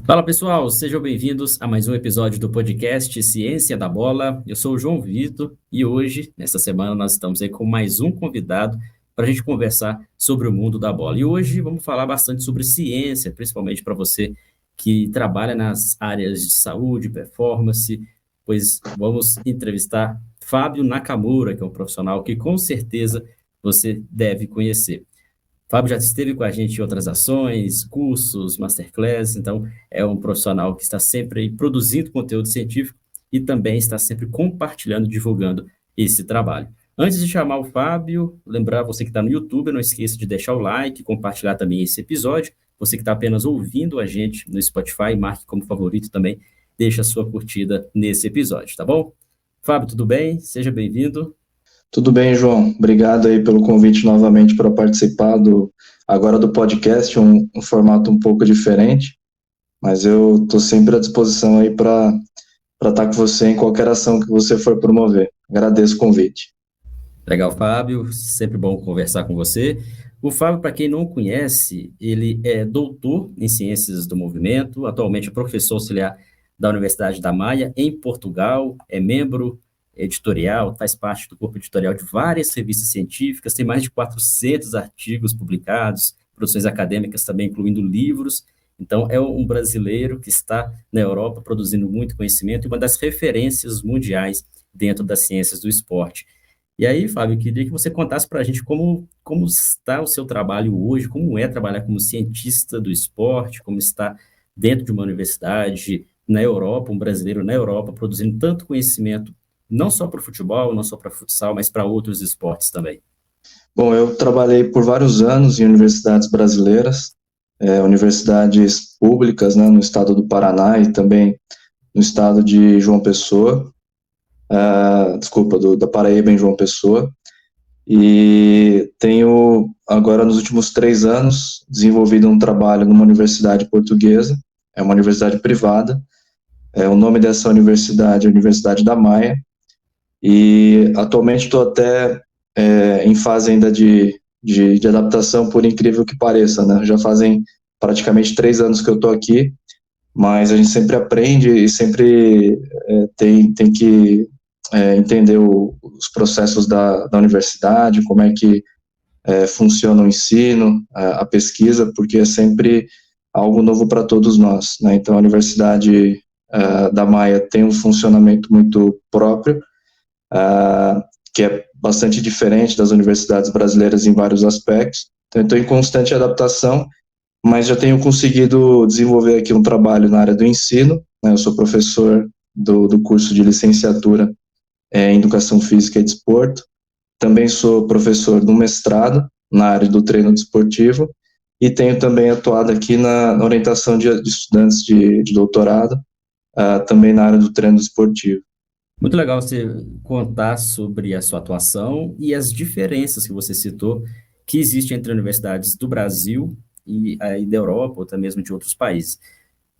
Fala pessoal, sejam bem-vindos a mais um episódio do podcast Ciência da Bola. Eu sou o João Vitor e hoje, nessa semana, nós estamos aí com mais um convidado para a gente conversar sobre o mundo da bola. E hoje vamos falar bastante sobre ciência, principalmente para você que trabalha nas áreas de saúde, performance, pois vamos entrevistar Fábio Nakamura, que é um profissional que com certeza você deve conhecer. Fábio já esteve com a gente em outras ações, cursos, masterclass, então é um profissional que está sempre aí produzindo conteúdo científico e também está sempre compartilhando, divulgando esse trabalho. Antes de chamar o Fábio, lembrar você que está no YouTube, não esqueça de deixar o like, compartilhar também esse episódio. Você que está apenas ouvindo a gente no Spotify, marque como favorito também, deixa a sua curtida nesse episódio, tá bom? Fábio, tudo bem? Seja bem-vindo. Tudo bem, João. Obrigado aí pelo convite novamente para participar agora do podcast, um formato um pouco diferente, mas eu estou sempre à disposição aí para estar com você em qualquer ação que você for promover. Agradeço o convite. Legal, Fábio, sempre bom conversar com você. O Fábio, para quem não o conhece, ele é doutor em Ciências do Movimento, atualmente é professor auxiliar da Universidade da Maia, em Portugal, é membro editorial, faz parte do corpo editorial de várias revistas científicas, tem mais de 400 artigos publicados, produções acadêmicas também, incluindo livros. Então, é um brasileiro que está na Europa produzindo muito conhecimento e uma das referências mundiais dentro das ciências do esporte. E aí, Fábio, eu queria que você contasse para a gente como está o seu trabalho hoje, como é trabalhar como cientista do esporte, como está dentro de uma universidade na Europa, um brasileiro na Europa, produzindo tanto conhecimento, não só para o futebol, não só para futsal, mas para outros esportes também. Bom, eu trabalhei por vários anos em universidades brasileiras, universidades públicas, né, no estado do Paraná e também no estado de João Pessoa, da Paraíba em João Pessoa. E tenho, agora nos últimos 3 anos, desenvolvido um trabalho numa universidade portuguesa, é uma universidade privada, o nome dessa universidade é a Universidade da Maia, e atualmente estou até em fase ainda de adaptação, por incrível que pareça, né? Já fazem praticamente 3 anos que eu estou aqui, mas a gente sempre aprende e sempre tem que entender os processos da universidade, como é que funciona o ensino, a pesquisa, porque é sempre algo novo para todos nós, né? Então, a Universidade da Maia tem um funcionamento muito próprio, que é bastante diferente das universidades brasileiras em vários aspectos. Então, eu estou em constante adaptação, mas já tenho conseguido desenvolver aqui um trabalho na área do ensino, né? Eu sou professor do curso de licenciatura em Educação Física e Desporto, também sou professor do mestrado na área do treino desportivo e tenho também atuado aqui na orientação de estudantes de doutorado, também na área do treino desportivo. Muito legal você contar sobre a sua atuação e as diferenças que você citou que existem entre universidades do Brasil e aí da Europa, ou até mesmo de outros países.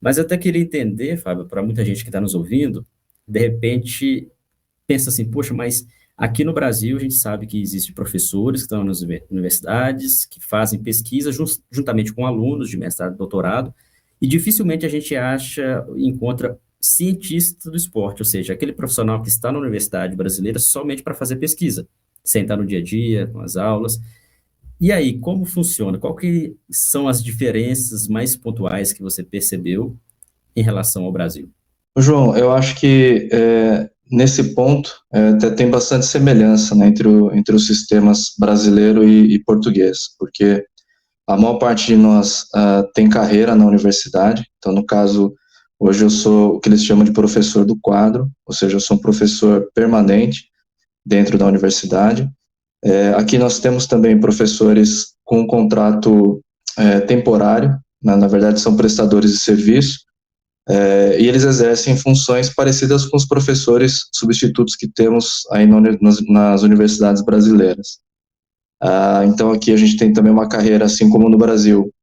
Mas eu até queria entender, Fábio, para muita gente que está nos ouvindo, de repente pensa assim, poxa, mas aqui no Brasil a gente sabe que existem professores que estão nas universidades, que fazem pesquisa juntamente com alunos de mestrado e doutorado, e dificilmente a gente encontra cientista do esporte, ou seja, aquele profissional que está na universidade brasileira somente para fazer pesquisa, sem estar no dia a dia, com as aulas. E aí, como funciona? Qual que são as diferenças mais pontuais que você percebeu em relação ao Brasil? João, eu acho que nesse ponto até tem bastante semelhança, né, entre os sistemas brasileiro e português, porque a maior parte de nós tem carreira na universidade. Então, no caso, hoje eu sou o que eles chamam de professor do quadro, ou seja, eu sou um professor permanente dentro da universidade. Aqui nós temos também professores com um contrato temporário, né, na verdade são prestadores de serviço, e eles exercem funções parecidas com os professores substitutos que temos aí nas universidades brasileiras. Então aqui a gente tem também uma carreira, assim como no Brasil,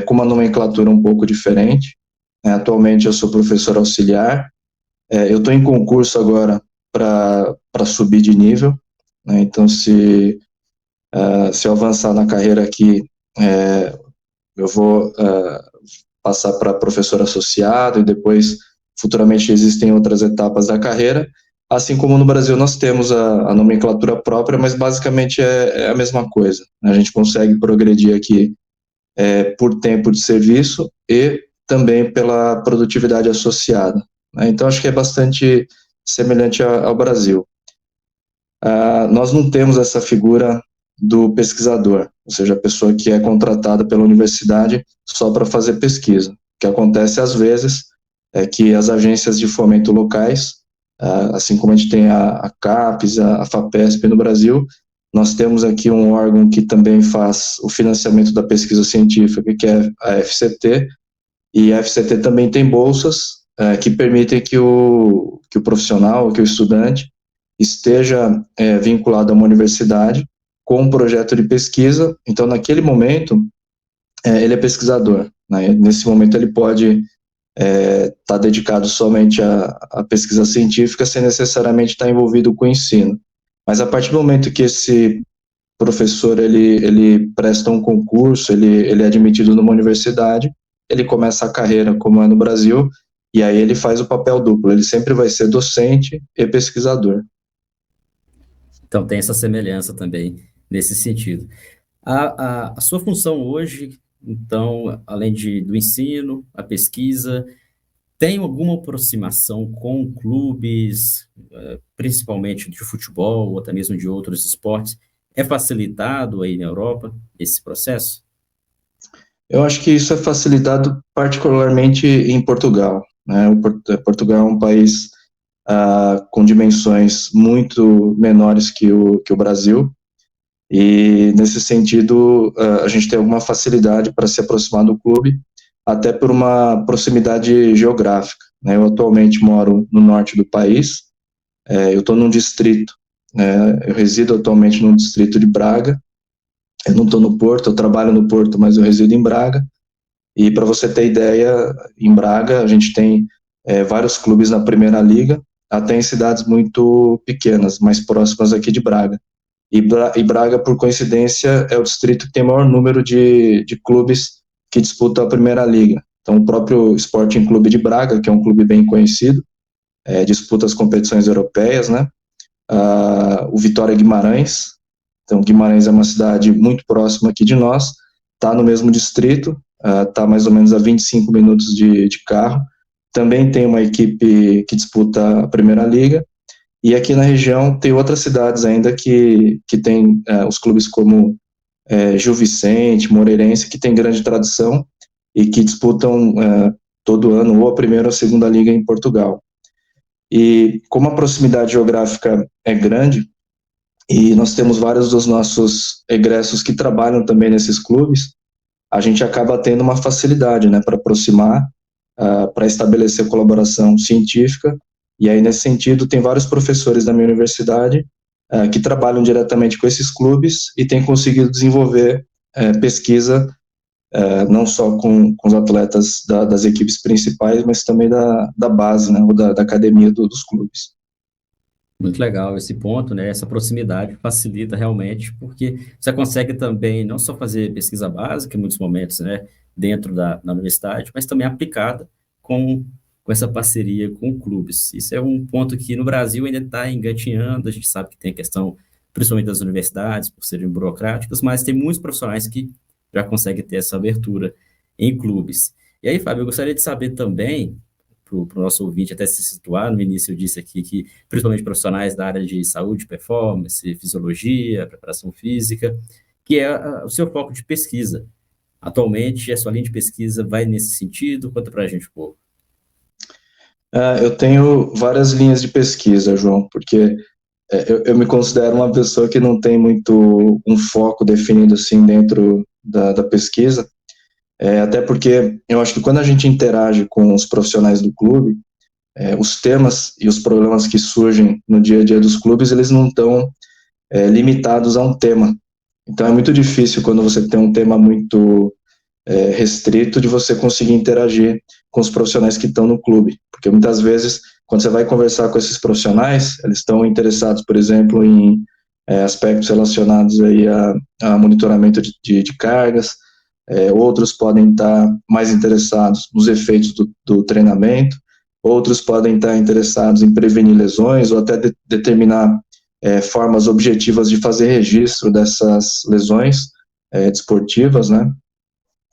com uma nomenclatura um pouco diferente. Atualmente eu sou professor auxiliar, eu estou em concurso agora para subir de nível, né? Então se eu avançar na carreira aqui, eu vou passar para professor associado e depois, futuramente, existem outras etapas da carreira. Assim como no Brasil nós temos a nomenclatura própria, mas basicamente é a mesma coisa. A gente consegue progredir aqui por tempo de serviço e também pela produtividade associada, né? Então, acho que é bastante semelhante ao Brasil. Nós não temos essa figura do pesquisador, ou seja, a pessoa que é contratada pela universidade só para fazer pesquisa. O que acontece às vezes é que as agências de fomento locais, assim como a gente tem a CAPES, a FAPESP no Brasil, nós temos aqui um órgão que também faz o financiamento da pesquisa científica, que é a FCT, e a FCT também tem bolsas que permitem que o profissional, que o estudante, esteja vinculado a uma universidade com um projeto de pesquisa. Então, naquele momento, ele é pesquisador, né? Nesse momento, ele pode estar dedicado somente à pesquisa científica, sem necessariamente estar envolvido com o ensino. Mas a partir do momento que esse professor ele presta um concurso, ele é admitido numa universidade, ele começa a carreira como é no Brasil, e aí ele faz o papel duplo, ele sempre vai ser docente e pesquisador. Então, tem essa semelhança também nesse sentido. A sua função hoje, então, além do ensino, a pesquisa, tem alguma aproximação com clubes, principalmente de futebol ou até mesmo de outros esportes? É facilitado aí na Europa esse processo? Eu acho que isso é facilitado particularmente em Portugal, né? Portugal é um país com dimensões muito menores que o Brasil, e nesse sentido a gente tem alguma facilidade para se aproximar do clube, até por uma proximidade geográfica, né? Eu atualmente moro no norte do país, eu estou num distrito, né? Eu resido atualmente no distrito de Braga, eu não estou no Porto, eu trabalho no Porto, mas eu resido em Braga, e para você ter ideia, em Braga a gente tem vários clubes na Primeira Liga, até em cidades muito pequenas, mais próximas aqui de Braga. E Braga, por coincidência, é o distrito que tem o maior número de clubes que disputam a Primeira Liga. Então, o próprio Sporting Clube de Braga, que é um clube bem conhecido, disputa as competições europeias, né? O Vitória Guimarães, então Guimarães é uma cidade muito próxima aqui de nós, está no mesmo distrito, está mais ou menos a 25 minutos de carro, também tem uma equipe que disputa a Primeira Liga, e aqui na região tem outras cidades ainda que tem os clubes como Gil Vicente, Moreirense, que tem grande tradição e que disputam todo ano ou a Primeira ou a Segunda Liga em Portugal. E como a proximidade geográfica é grande, e nós temos vários dos nossos egressos que trabalham também nesses clubes, a gente acaba tendo uma facilidade, né, para aproximar, para estabelecer colaboração científica. E aí, nesse sentido, tem vários professores da minha universidade que trabalham diretamente com esses clubes e têm conseguido desenvolver pesquisa, não só com os atletas das equipes principais, mas também da base, né, ou da academia dos clubes. Muito legal esse ponto, né? Essa proximidade facilita realmente, porque você consegue também não só fazer pesquisa básica em muitos momentos, né, dentro da universidade, mas também aplicada com essa parceria com clubes. Isso é um ponto que no Brasil ainda está engatinhando, a gente sabe que tem a questão, principalmente das universidades, por serem burocráticas, mas tem muitos profissionais que já conseguem ter essa abertura em clubes. E aí, Fábio, eu gostaria de saber também, para o nosso ouvinte até se situar, no início eu disse aqui que, principalmente profissionais da área de saúde, performance, fisiologia, preparação física, que é o seu foco de pesquisa. Atualmente, a sua linha de pesquisa vai nesse sentido? Conta para a gente um pouco. Eu tenho várias linhas de pesquisa, João, porque eu me considero uma pessoa que não tem muito um foco definido assim dentro da pesquisa, até porque eu acho que quando a gente interage com os profissionais do clube, os temas e os problemas que surgem no dia a dia dos clubes, eles não estão limitados a um tema. Então é muito difícil quando você tem um tema muito restrito de você conseguir interagir com os profissionais que estão no clube, porque muitas vezes, quando você vai conversar com esses profissionais, eles estão interessados, por exemplo, em aspectos relacionados aí a monitoramento de cargas, outros podem estar mais interessados nos efeitos do treinamento, outros podem estar interessados em prevenir lesões ou até determinar formas objetivas de fazer registro dessas lesões desportivas, né?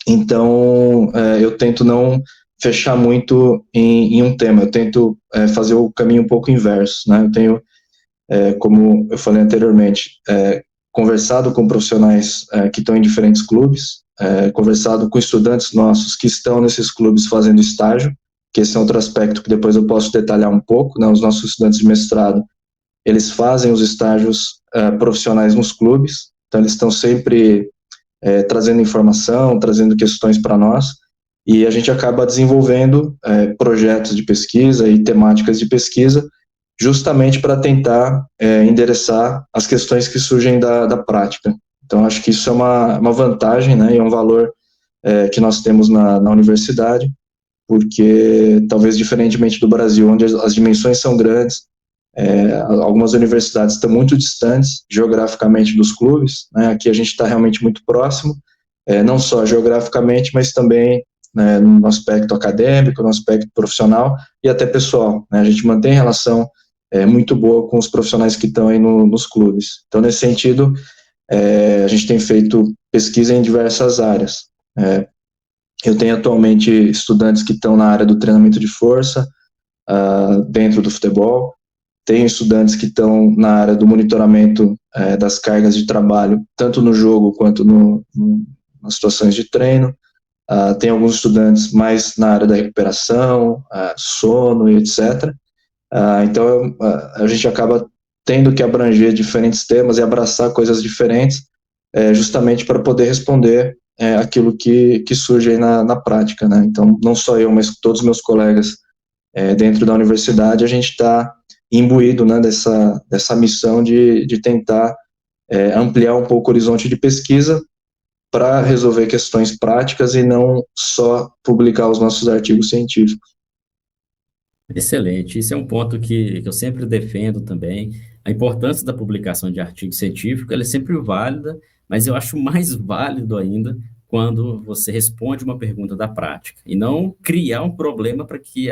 Então, eu tento não fechar muito em um tema, eu tento fazer o caminho um pouco inverso, né? Eu tenho, como eu falei anteriormente, conversado com profissionais que estão em diferentes clubes, conversado com estudantes nossos que estão nesses clubes fazendo estágio, que esse é outro aspecto que depois eu posso detalhar um pouco, né? Os nossos estudantes de mestrado, eles fazem os estágios profissionais nos clubes, então eles estão sempre trazendo informação, trazendo questões para nós, e a gente acaba desenvolvendo projetos de pesquisa e temáticas de pesquisa, justamente para tentar endereçar as questões que surgem da prática. Então, acho que isso é uma vantagem, né, e é um valor que nós temos na universidade, porque talvez diferentemente do Brasil, onde as dimensões são grandes, algumas universidades estão muito distantes geograficamente dos clubes, né, aqui a gente está realmente muito próximo, não só geograficamente, mas também no aspecto acadêmico, no aspecto profissional e até pessoal, né, a gente mantém relação muito boa com os profissionais que estão aí nos clubes. Então, nesse sentido, a gente tem feito pesquisa em diversas áreas. Eu tenho atualmente estudantes que estão na área do treinamento de força, dentro do futebol, tenho estudantes que estão na área do monitoramento das cargas de trabalho, tanto no jogo quanto nas situações de treino, tem alguns estudantes mais na área da recuperação, sono e etc. Então, a gente acaba tendo que abranger diferentes temas e abraçar coisas diferentes, justamente para poder responder aquilo que surge aí na prática, né? Então, não só eu, mas todos os meus colegas dentro da universidade, a gente está imbuído, né, dessa missão de tentar ampliar um pouco o horizonte de pesquisa para resolver questões práticas e não só publicar os nossos artigos científicos. Excelente. Isso é um ponto que eu sempre defendo também. A importância da publicação de artigo científico, ela é sempre válida, mas eu acho mais válido ainda quando você responde uma pergunta da prática e não criar um problema para que,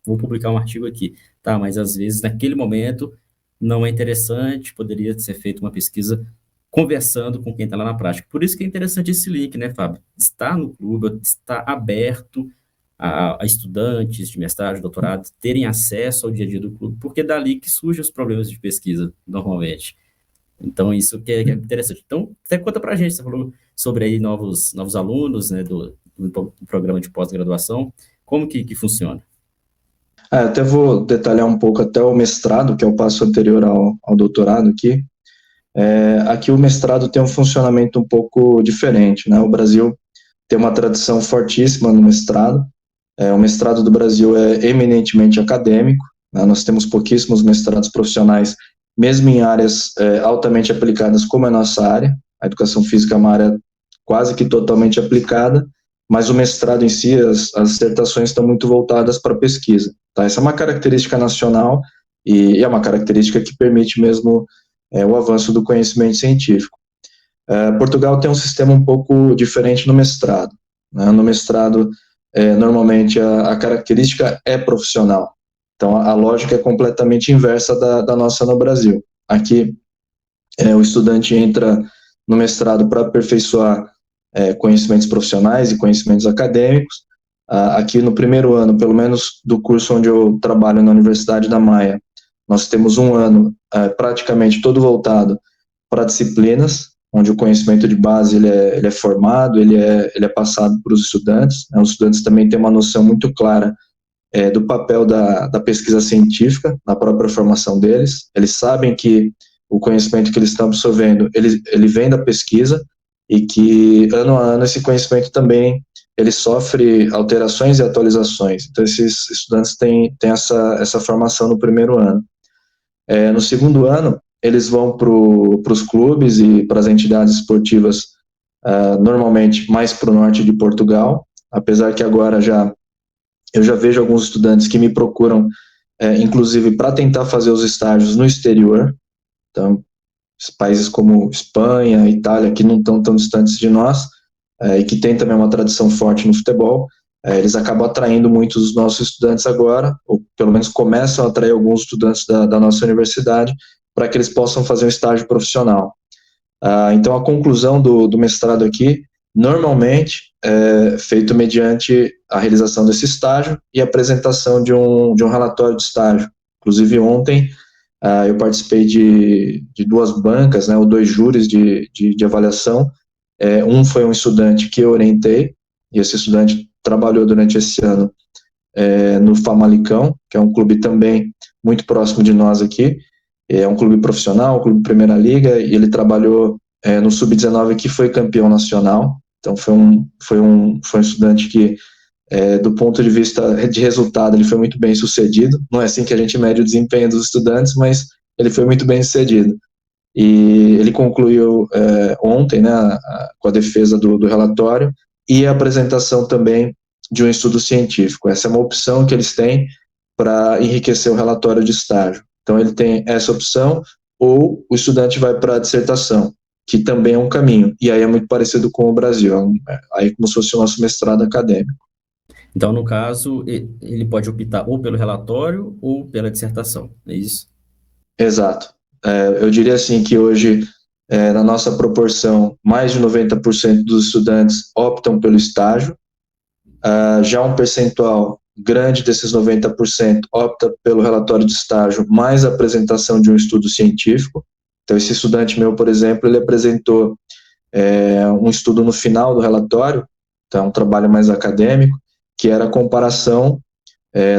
vou publicar um artigo aqui, tá, mas às vezes naquele momento não é interessante, poderia ser feita uma pesquisa conversando com quem está lá na prática. Por isso que é interessante esse link, né, Fábio? Está no clube, está aberto a estudantes de mestrado, doutorado, terem acesso ao dia a dia do clube, porque é dali que surgem os problemas de pesquisa, normalmente. Então, isso que é interessante. Então, até conta para a gente, você falou sobre aí novos alunos, né, do programa de pós-graduação, como que funciona? Até vou detalhar um pouco até o mestrado, que é o passo anterior ao doutorado aqui. Aqui o mestrado tem um funcionamento um pouco diferente, né? O Brasil tem uma tradição fortíssima no mestrado. O mestrado do Brasil é eminentemente acadêmico, né? Nós temos pouquíssimos mestrados profissionais, mesmo em áreas altamente aplicadas, como é a nossa área. A educação física é uma área quase que totalmente aplicada, mas o mestrado em si, as dissertações estão muito voltadas para a pesquisa. Tá? Essa é uma característica nacional e é uma característica que permite mesmo o avanço do conhecimento científico. Portugal tem um sistema um pouco diferente no mestrado. Né? No mestrado, normalmente, a característica é profissional. Então, a lógica é completamente inversa da nossa no Brasil. Aqui, o estudante entra no mestrado para aperfeiçoar conhecimentos profissionais e conhecimentos acadêmicos. Aqui no primeiro ano, pelo menos do curso onde eu trabalho na Universidade da Maia, nós temos um ano praticamente todo voltado para disciplinas, onde o conhecimento de base ele é formado, ele é passado para os estudantes. Né? Os estudantes também têm uma noção muito clara do papel da pesquisa científica na própria formação deles. Eles sabem que o conhecimento que eles estão absorvendo, ele vem da pesquisa e que, ano a ano, esse conhecimento também ele sofre alterações e atualizações. Então, esses estudantes têm essa formação no primeiro ano. No segundo ano, eles vão para os clubes e para as entidades esportivas, normalmente mais para o norte de Portugal, apesar que agora eu já vejo alguns estudantes que me procuram, inclusive para tentar fazer os estágios no exterior. Então, países como Espanha, Itália, que não estão tão distantes de nós, e que tem também uma tradição forte no futebol, eles acabam atraindo muitos dos nossos estudantes agora, ou pelo menos começam a atrair alguns estudantes da nossa universidade, para que eles possam fazer um estágio profissional. Então, a conclusão do mestrado aqui, normalmente, é feito mediante a realização desse estágio e a apresentação de um relatório de estágio. Inclusive, ontem, eu participei de duas bancas, né, ou dois júris de avaliação. Um foi um estudante que eu orientei, e esse estudante trabalhou durante esse ano no Famalicão, que é um clube também muito próximo de nós aqui. É um clube profissional, um clube de Primeira Liga, e ele trabalhou no Sub-19, que foi campeão nacional. Então, foi um estudante que, do ponto de vista de resultado, ele foi muito bem sucedido. Não é assim que a gente mede o desempenho dos estudantes, mas ele foi muito bem sucedido. E ele concluiu ontem, né, com a defesa do relatório e a apresentação também de um estudo científico. Essa é uma opção que eles têm para enriquecer o relatório de estágio. Então, ele tem essa opção, ou o estudante vai para a dissertação, que também é um caminho, e aí é muito parecido com o Brasil, aí como se fosse o nosso mestrado acadêmico. Então, no caso, ele pode optar ou pelo relatório ou pela dissertação, é isso? Exato. Eu diria assim que hoje, na nossa proporção, mais de 90% dos estudantes optam pelo estágio, já um percentual grande desses 90% opta pelo relatório de estágio mais a apresentação de um estudo científico. Então, esse estudante meu, por exemplo, ele apresentou um estudo no final do relatório, então um trabalho mais acadêmico, que era a comparação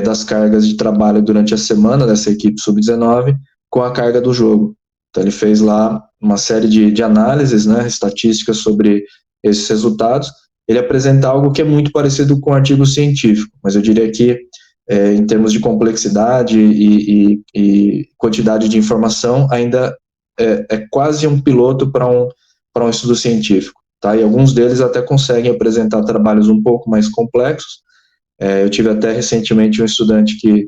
das cargas de trabalho durante a semana dessa equipe sub-19 com a carga do jogo. Então, ele fez lá uma série de análises, né, estatísticas sobre esses resultados. Ele apresenta algo que é muito parecido com um artigo científico, mas eu diria que, em termos de complexidade e quantidade de informação, ainda é quase um piloto para um estudo científico. Tá? E alguns deles até conseguem apresentar trabalhos um pouco mais complexos. Eu tive até recentemente um estudante que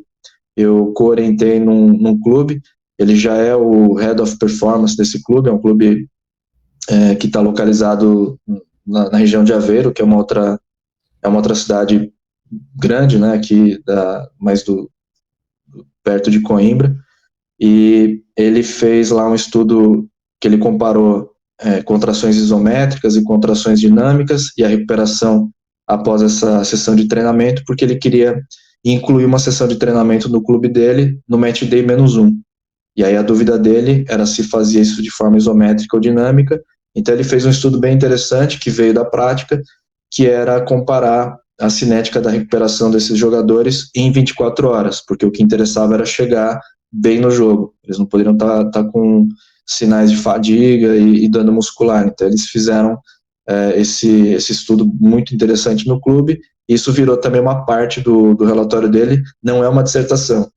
eu co-orientei num clube. Ele já é o Head of Performance desse clube, é um clube que está localizado na região de Aveiro, que é uma outra cidade grande, né, aqui perto de Coimbra, e ele fez lá um estudo que ele comparou contrações isométricas e contrações dinâmicas e a recuperação após essa sessão de treinamento, porque ele queria incluir uma sessão de treinamento no clube dele no Match Day -1. E aí a dúvida dele era se fazia isso de forma isométrica ou dinâmica. Então ele fez um estudo bem interessante que veio da prática, que era comparar a cinética da recuperação desses jogadores em 24 horas, porque o que interessava era chegar bem no jogo. Eles não poderiam estar com sinais de fadiga e dano muscular. Então eles fizeram esse estudo muito interessante no clube. Isso virou também uma parte do relatório dele, não é uma dissertação,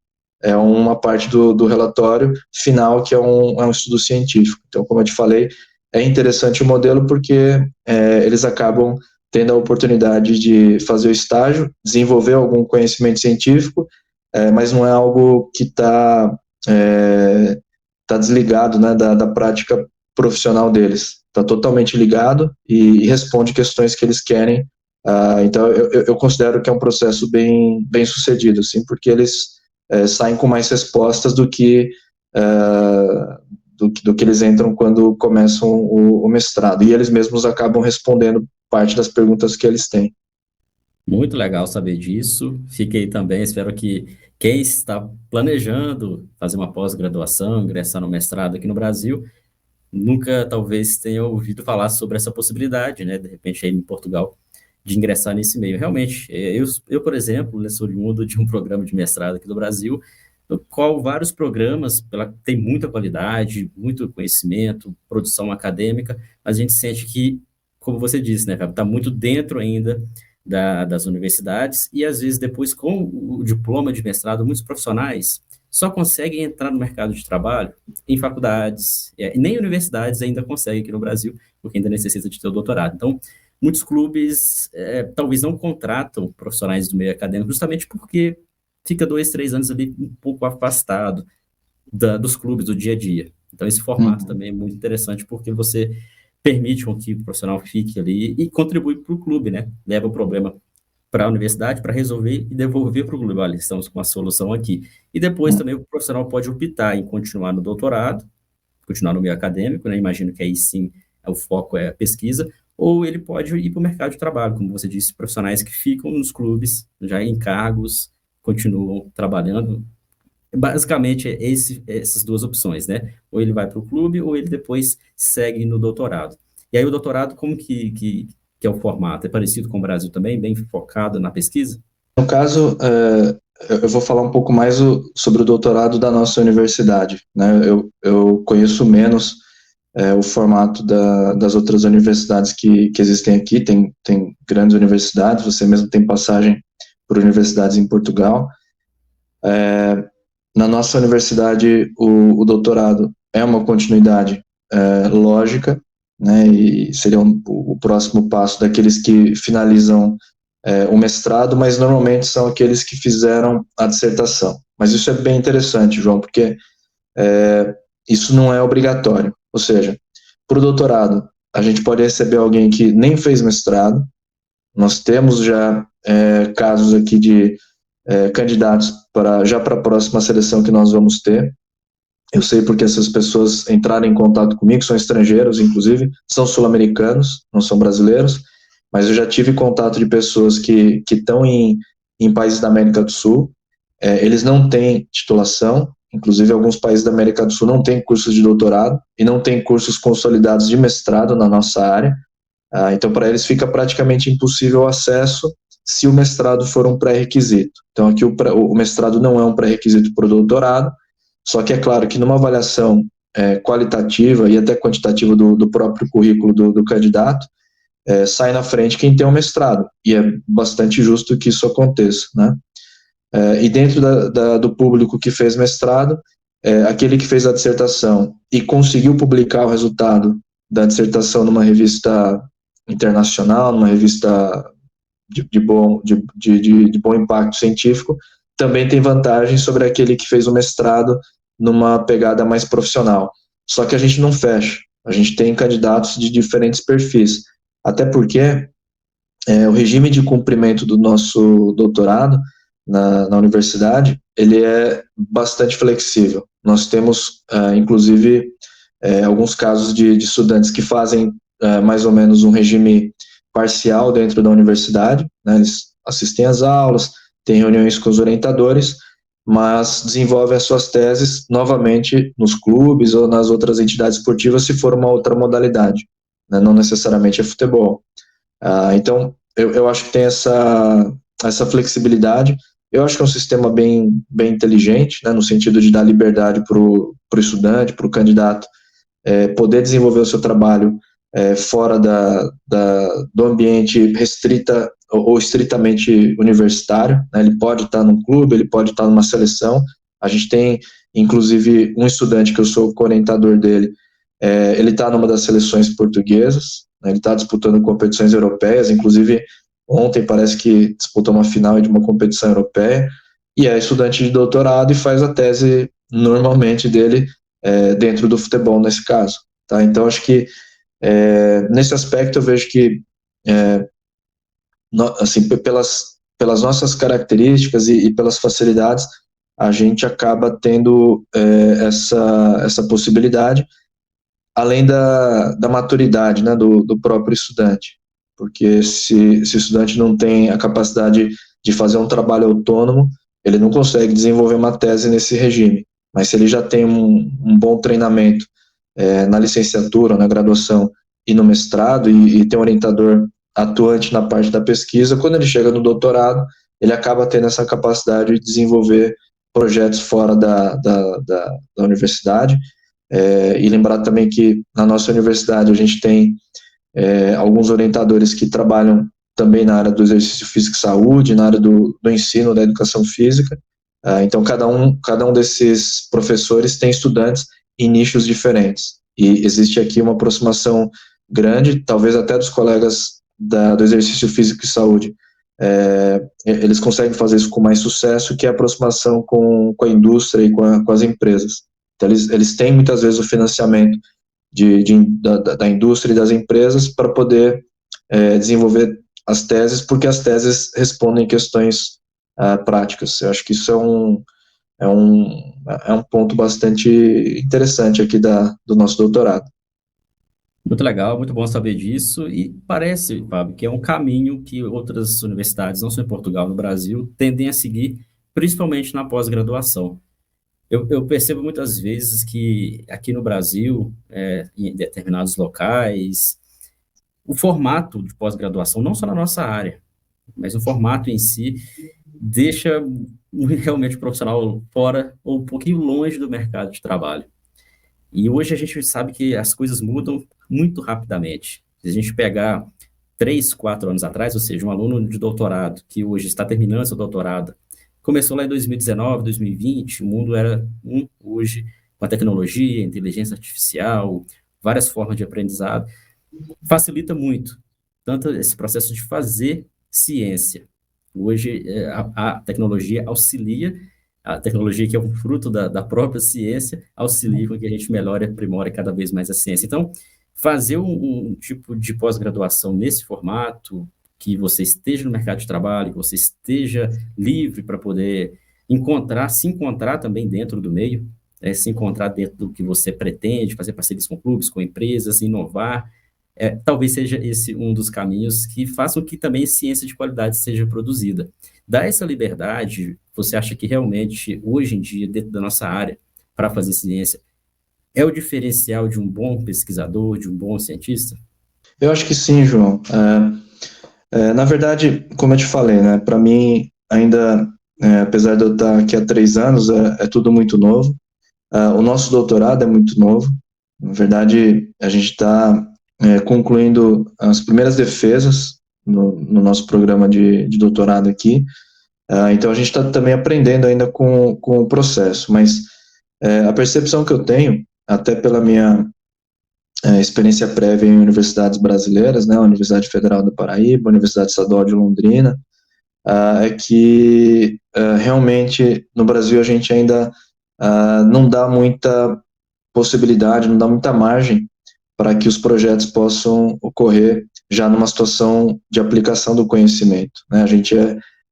é uma parte do relatório final, que é um estudo científico. Então, como eu te falei, é interessante o modelo porque eles acabam tendo a oportunidade de fazer o estágio, desenvolver algum conhecimento científico, mas não é algo que está desligado, né, da prática profissional deles. Está totalmente ligado e responde questões que eles querem. Então, eu considero que é um processo bem sucedido, assim, porque eles saem com mais respostas do que eles entram quando começam o mestrado. E eles mesmos acabam respondendo parte das perguntas que eles têm. Muito legal saber disso. Fiquei também, espero que quem está planejando fazer uma pós-graduação, ingressar no mestrado aqui no Brasil, nunca talvez tenha ouvido falar sobre essa possibilidade, né? De repente aí em Portugal, de ingressar nesse meio. Realmente, eu por exemplo, sou oriundo de um programa de mestrado aqui do Brasil, no qual vários programas têm muita qualidade, muito conhecimento, produção acadêmica, mas a gente sente que, como você disse, né, está muito dentro ainda das universidades e, às vezes, depois, com o diploma de mestrado, muitos profissionais só conseguem entrar no mercado de trabalho em faculdades, nem universidades ainda conseguem aqui no Brasil, porque ainda necessita de ter o doutorado. Então, muitos clubes talvez não contratam profissionais do meio acadêmico justamente porque fica 2, 3 anos ali um pouco afastado dos clubes, do dia a dia. Então, esse formato também é muito interessante porque você permite com que o profissional fique ali e contribui para o clube, né? Leva o problema para a universidade para resolver e devolver para o clube. Olha, estamos com a solução aqui. E depois também o profissional pode optar em continuar no doutorado, continuar no meio acadêmico, né? Imagino que aí sim o foco é a pesquisa, ou ele pode ir para o mercado de trabalho, como você disse, profissionais que ficam nos clubes, já em cargos, continuam trabalhando. Basicamente, essas duas opções, né? Ou ele vai para o clube, ou ele depois segue no doutorado. E aí o doutorado, como que é o formato? É parecido com o Brasil também, bem focado na pesquisa? No caso, eu vou falar um pouco mais sobre o doutorado da nossa universidade, né? Eu conheço menos o formato das outras universidades que existem aqui, tem grandes universidades, você mesmo tem passagem por universidades em Portugal. Na nossa universidade, o doutorado é uma continuidade lógica, né, e seria o próximo passo daqueles que finalizam o mestrado, mas normalmente são aqueles que fizeram a dissertação. Mas isso é bem interessante, João, porque isso não é obrigatório. Ou seja, para o doutorado, a gente pode receber alguém que nem fez mestrado. Nós temos já casos aqui de candidatos já para a próxima seleção que nós vamos ter. Eu sei porque essas pessoas entraram em contato comigo, são estrangeiros, inclusive, são sul-americanos, não são brasileiros, mas eu já tive contato de pessoas que estão em países da América do Sul. Eles não têm titulação, inclusive alguns países da América do Sul não têm cursos de doutorado e não têm cursos consolidados de mestrado na nossa área. Então, para eles fica praticamente impossível o acesso se o mestrado for um pré-requisito. Então, aqui o mestrado não é um pré-requisito para o doutorado, só que é claro que numa avaliação qualitativa e até quantitativa do próprio currículo do candidato, sai na frente quem tem um mestrado, e é bastante justo que isso aconteça, né? E dentro do público que fez mestrado, aquele que fez a dissertação e conseguiu publicar o resultado da dissertação numa revista internacional, numa revista de bom impacto científico, também tem vantagem sobre aquele que fez o mestrado numa pegada mais profissional. Só que a gente não fecha, a gente tem candidatos de diferentes perfis, até porque o regime de cumprimento do nosso doutorado na universidade, ele é bastante flexível. Nós temos, inclusive, alguns casos de estudantes que fazem mais ou menos um regime parcial dentro da universidade, né? Eles assistem às aulas, têm reuniões com os orientadores, mas desenvolvem as suas teses novamente nos clubes ou nas outras entidades esportivas, se for uma outra modalidade, né? Não necessariamente é futebol. Então, eu acho que tem essa flexibilidade. Eu acho que é um sistema bem inteligente, né, no sentido de dar liberdade para o estudante, para o candidato, poder desenvolver o seu trabalho fora do ambiente restrita ou estritamente universitário, né? Ele pode estar num clube, ele pode estar numa seleção. A gente tem, inclusive, um estudante que eu sou co-orientador dele, ele está numa das seleções portuguesas, né? Ele está disputando competições europeias, inclusive ontem parece que disputou uma final de uma competição europeia, e é estudante de doutorado e faz a tese normalmente dele dentro do futebol nesse caso, tá? Então acho que nesse aspecto eu vejo que assim, pelas nossas características e pelas facilidades, a gente acaba tendo essa possibilidade, além da maturidade, né, do próprio estudante, porque se o estudante não tem a capacidade de fazer um trabalho autônomo, ele não consegue desenvolver uma tese nesse regime, mas se ele já tem um bom treinamento na licenciatura, na graduação e no mestrado, e tem um orientador atuante na parte da pesquisa, quando ele chega no doutorado, ele acaba tendo essa capacidade de desenvolver projetos fora da universidade. E lembrar também que na nossa universidade a gente tem alguns orientadores que trabalham também na área do exercício físico e saúde, na área do ensino, da educação física. Então cada um desses professores tem estudantes em nichos diferentes, e existe aqui uma aproximação grande, talvez até dos colegas do exercício físico e saúde, eles conseguem fazer isso com mais sucesso, que é a aproximação com a indústria e com as empresas. Então eles têm muitas vezes o financiamento da indústria e das empresas para poder desenvolver as teses, porque as teses respondem questões práticas. Eu acho que isso é um ponto bastante interessante aqui do nosso doutorado. Muito legal, muito bom saber disso. E parece, Fábio, que é um caminho que outras universidades, não só em Portugal, no Brasil, tendem a seguir, principalmente na pós-graduação. Eu percebo muitas vezes que aqui no Brasil, em determinados locais, o formato de pós-graduação, não só na nossa área, mas o formato em si, deixa realmente o profissional fora ou um pouquinho longe do mercado de trabalho. E hoje a gente sabe que as coisas mudam muito rapidamente. Se a gente pegar 3, 4 anos atrás, ou seja, um aluno de doutorado que hoje está terminando seu doutorado, começou lá em 2019, 2020, o mundo era hoje, com a tecnologia, inteligência artificial, várias formas de aprendizado, facilita muito, tanto esse processo de fazer ciência. Hoje, a tecnologia auxilia, a tecnologia que é um fruto da própria ciência, auxilia com que a gente melhore e aprimore cada vez mais a ciência. Então, fazer um tipo de pós-graduação nesse formato, que você esteja no mercado de trabalho, que você esteja livre para poder se encontrar também dentro do meio, se encontrar dentro do que você pretende, fazer parcerias com clubes, com empresas, inovar, talvez seja esse um dos caminhos que façam que também ciência de qualidade seja produzida. Dar essa liberdade, você acha que realmente, hoje em dia, dentro da nossa área, para fazer ciência, é o diferencial de um bom pesquisador, de um bom cientista? Eu acho que sim, João. Na verdade, como eu te falei, né, para mim, ainda, apesar de eu estar aqui há 3 anos, é tudo muito novo. O nosso doutorado é muito novo. Na verdade, a gente está concluindo as primeiras defesas no nosso programa de doutorado aqui. Então, a gente está também aprendendo ainda com o processo, mas a percepção que eu tenho, até pela minha experiência prévia em universidades brasileiras, né, a Universidade Federal do Paraíba, a Universidade Estadual de Londrina, é que realmente no Brasil a gente ainda não dá muita possibilidade, não dá muita margem para que os projetos possam ocorrer já numa situação de aplicação do conhecimento, né? A gente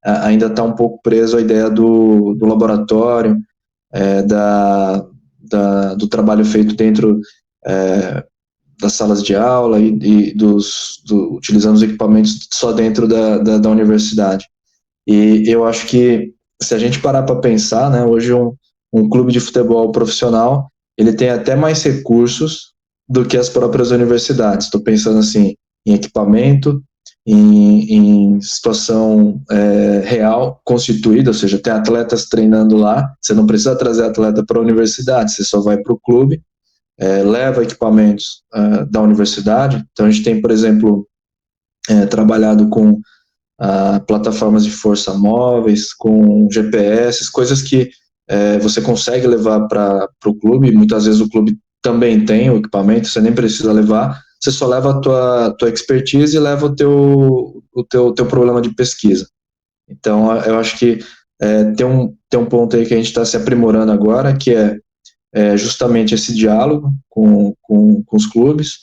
ainda está um pouco preso à ideia do laboratório, do trabalho feito dentro das salas de aula e utilizando os equipamentos só dentro da universidade. E eu acho que, se a gente parar para pensar, né, hoje um clube de futebol profissional, ele tem até mais recursos do que as próprias universidades. Estou pensando assim, em equipamento, em situação real, constituída, ou seja, tem atletas treinando lá, você não precisa trazer atleta para a universidade, você só vai para o clube, leva equipamentos da universidade. Então a gente tem, por exemplo, trabalhado com plataformas de força móveis, com GPS, coisas que você consegue levar para o clube. Muitas vezes o clube também tem o equipamento, você nem precisa levar, você só leva a tua expertise e leva o teu problema de pesquisa. Então, eu acho que tem um ponto aí que a gente está se aprimorando agora, que é justamente esse diálogo com os clubes,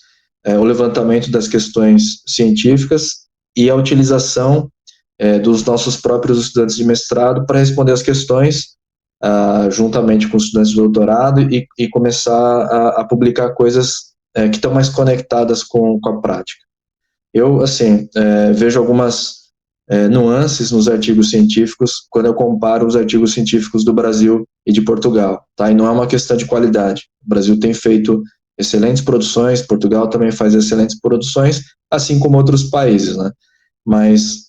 o levantamento das questões científicas e a utilização dos nossos próprios estudantes de mestrado para responder as questões juntamente com os estudantes de doutorado e começar a publicar coisas que estão mais conectadas com a prática. Eu, assim, vejo algumas nuances nos artigos científicos quando eu comparo os artigos científicos do Brasil e de Portugal, tá? E não é uma questão de qualidade. O Brasil tem feito excelentes produções, Portugal também faz excelentes produções, assim como outros países, né? Mas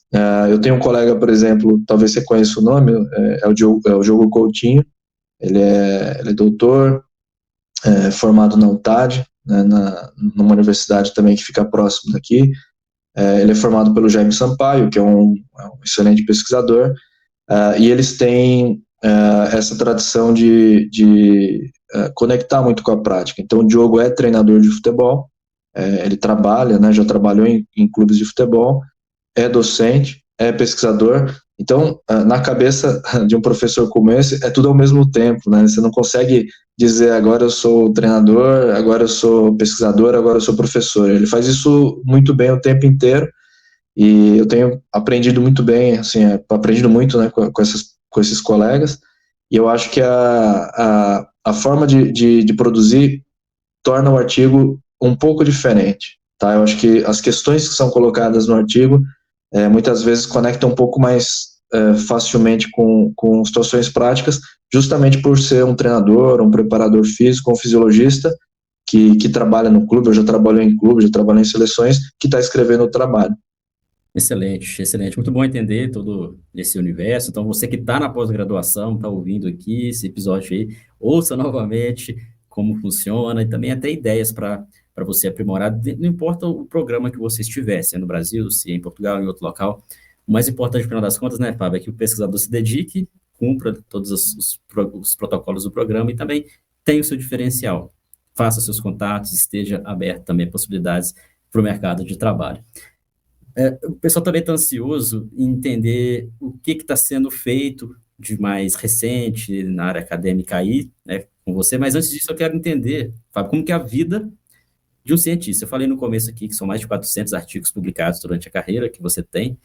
eu tenho um colega, por exemplo, talvez você conheça o nome, é o Diogo Coutinho. Ele é doutor, formado na UTAD, né, numa universidade também que fica próximo daqui. Ele é formado pelo Jaime Sampaio, que é um excelente pesquisador, e eles têm essa tradição de conectar muito com a prática. Então, o Diogo é treinador de futebol, ele trabalha, né, já trabalhou em clubes de futebol, é docente, é pesquisador, Então, na cabeça de um professor como esse, é tudo ao mesmo tempo, né? Você não consegue dizer agora eu sou treinador, agora eu sou pesquisador, agora eu sou professor. Ele faz isso muito bem o tempo inteiro e eu tenho aprendido muito bem, assim, aprendido muito, né, com esses colegas, e eu acho que a forma de produzir torna o artigo um pouco diferente, tá? Eu acho que as questões que são colocadas no artigo muitas vezes conectam um pouco mais facilmente com situações práticas, justamente por ser um treinador, um preparador físico, um fisiologista que trabalha no clube, eu já trabalhei em clube, já trabalhei em seleções, que está escrevendo o trabalho. Excelente, excelente. Muito bom entender todo esse universo. Então, você que está na pós-graduação, está ouvindo aqui esse episódio aí, ouça novamente como funciona e também até ideias para você aprimorar. Não importa o programa que você estiver, se é no Brasil, se é em Portugal, em outro local. O mais importante, no final das contas, né, Fábio, é que o pesquisador se dedique, cumpra todos os protocolos do programa e também tenha o seu diferencial. Faça seus contatos, esteja aberto também a possibilidades para o mercado de trabalho. O pessoal também está ansioso em entender o que está sendo feito de mais recente na área acadêmica aí, né, com você, mas antes disso eu quero entender, Fábio, como que é a vida de um cientista. Eu falei no começo aqui que são mais de 400 artigos publicados durante a carreira que você tem.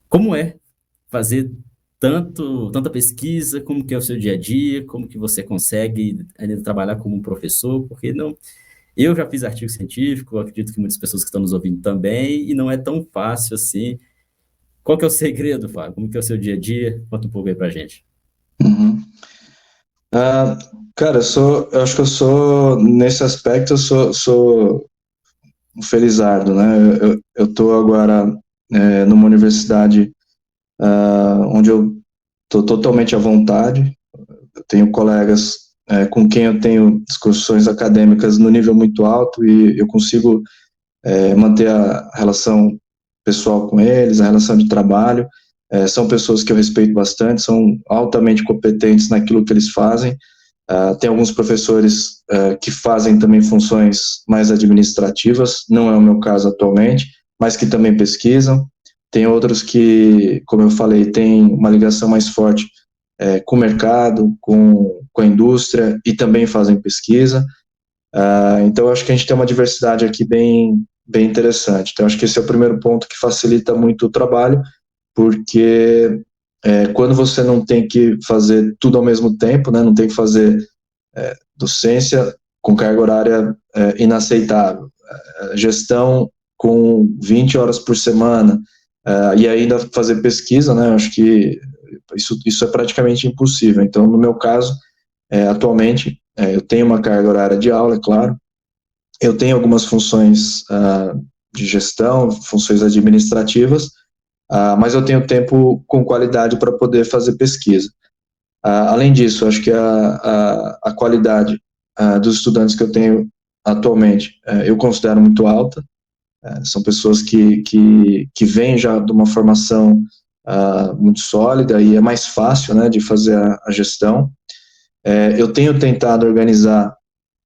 Como é fazer tanta pesquisa, como que é o seu dia a dia, como que você consegue ainda trabalhar como um professor, porque não, eu já fiz artigo científico, acredito que muitas pessoas que estão nos ouvindo também, e não é tão fácil assim. Qual que é o segredo, Fábio? Como que é o seu dia a dia? Conta um pouco aí pra gente. Uhum. Ah, cara, eu acho que eu sou, nesse aspecto, sou um felizardo, né? Eu tô agora numa universidade onde eu tô totalmente à vontade. Eu tenho colegas com quem eu tenho discussões acadêmicas no nível muito alto e eu consigo manter a relação pessoal com eles, a relação de trabalho. São pessoas que eu respeito bastante, são altamente competentes naquilo que eles fazem. Tem alguns professores que fazem também funções mais administrativas, não é o meu caso atualmente, mas que também pesquisam. Tem outros que, como eu falei, têm uma ligação mais forte com o mercado, com a indústria e também fazem pesquisa. Então, eu acho que a gente tem uma diversidade aqui bem interessante. Então, acho que esse é o primeiro ponto que facilita muito o trabalho, porque quando você não tem que fazer tudo ao mesmo tempo, né, não tem que fazer docência com carga horária inaceitável, gestão com 20 horas por semana, e ainda fazer pesquisa, né, acho que isso é praticamente impossível. Então, no meu caso, atualmente, eu tenho uma carga horária de aula, é claro, eu tenho algumas funções de gestão, funções administrativas, mas eu tenho tempo com qualidade para poder fazer pesquisa. Além disso, acho que a qualidade dos estudantes que eu tenho atualmente eu considero muito alta. São pessoas que vêm já de uma formação muito sólida e é mais fácil, né, de fazer a gestão. Eu tenho tentado organizar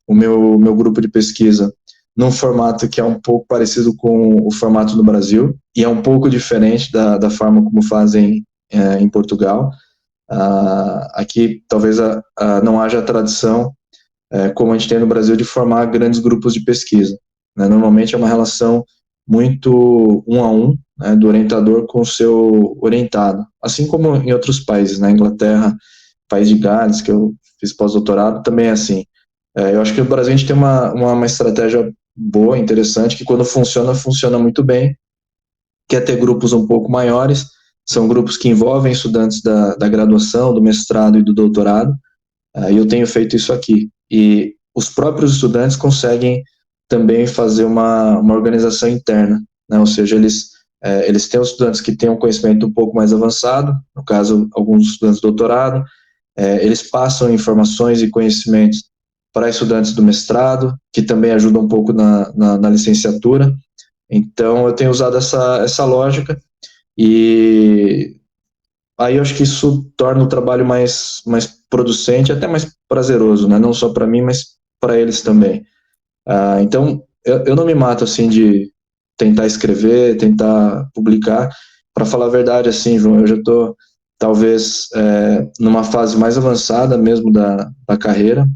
o meu grupo de pesquisa num formato que é um pouco parecido com o formato do Brasil e é um pouco diferente da forma como fazem em Portugal. Aqui talvez não haja a tradição, como a gente tem no Brasil, de formar grandes grupos de pesquisa, né? Normalmente é uma relação muito um a um, né, do orientador com o seu orientado, assim como em outros países, na Inglaterra, País de Gales, que eu fiz pós-doutorado, também é assim. Eu acho que no Brasil a gente tem uma estratégia boa, interessante, que quando funciona muito bem, que é ter grupos um pouco maiores, são grupos que envolvem estudantes da graduação, do mestrado e do doutorado, e eu tenho feito isso aqui. E os próprios estudantes conseguem também fazer uma organização interna, né? Ou seja, eles têm os estudantes que têm um conhecimento um pouco mais avançado, no caso, alguns estudantes de doutorado, eles passam informações e conhecimentos para estudantes do mestrado, que também ajudam um pouco na licenciatura. Então, eu tenho usado essa lógica, e aí eu acho que isso torna o trabalho mais producente, até mais prazeroso, né? Não só para mim, mas para eles também. Então, eu não me mato assim de tentar escrever, tentar publicar. para falar a verdade, assim, João, eu já estou talvez numa fase mais avançada mesmo da carreira.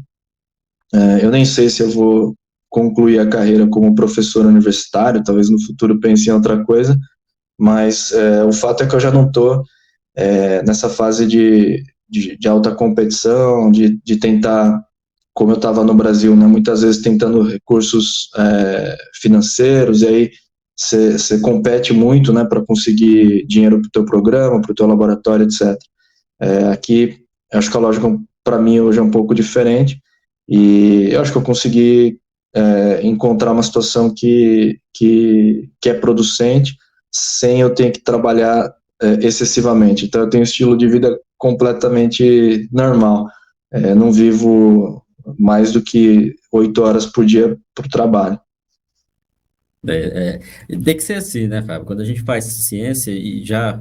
Eu nem sei se eu vou concluir a carreira como professor universitário, talvez no futuro pense em outra coisa, mas o fato é que eu já não estou nessa fase de alta competição, de tentar, como eu estava no Brasil, né, muitas vezes tentando recursos financeiros, e aí você compete muito, né, para conseguir dinheiro para o teu programa, para o teu laboratório, etc. Aqui, eu acho que a lógica para mim hoje é um pouco diferente, e eu acho que eu consegui encontrar uma situação que é producente, sem eu ter que trabalhar excessivamente. Então, eu tenho um estilo de vida completamente normal. Não vivo mais do que 8 horas por dia para o trabalho. Tem que ser assim, né, Fábio? Quando a gente faz ciência e já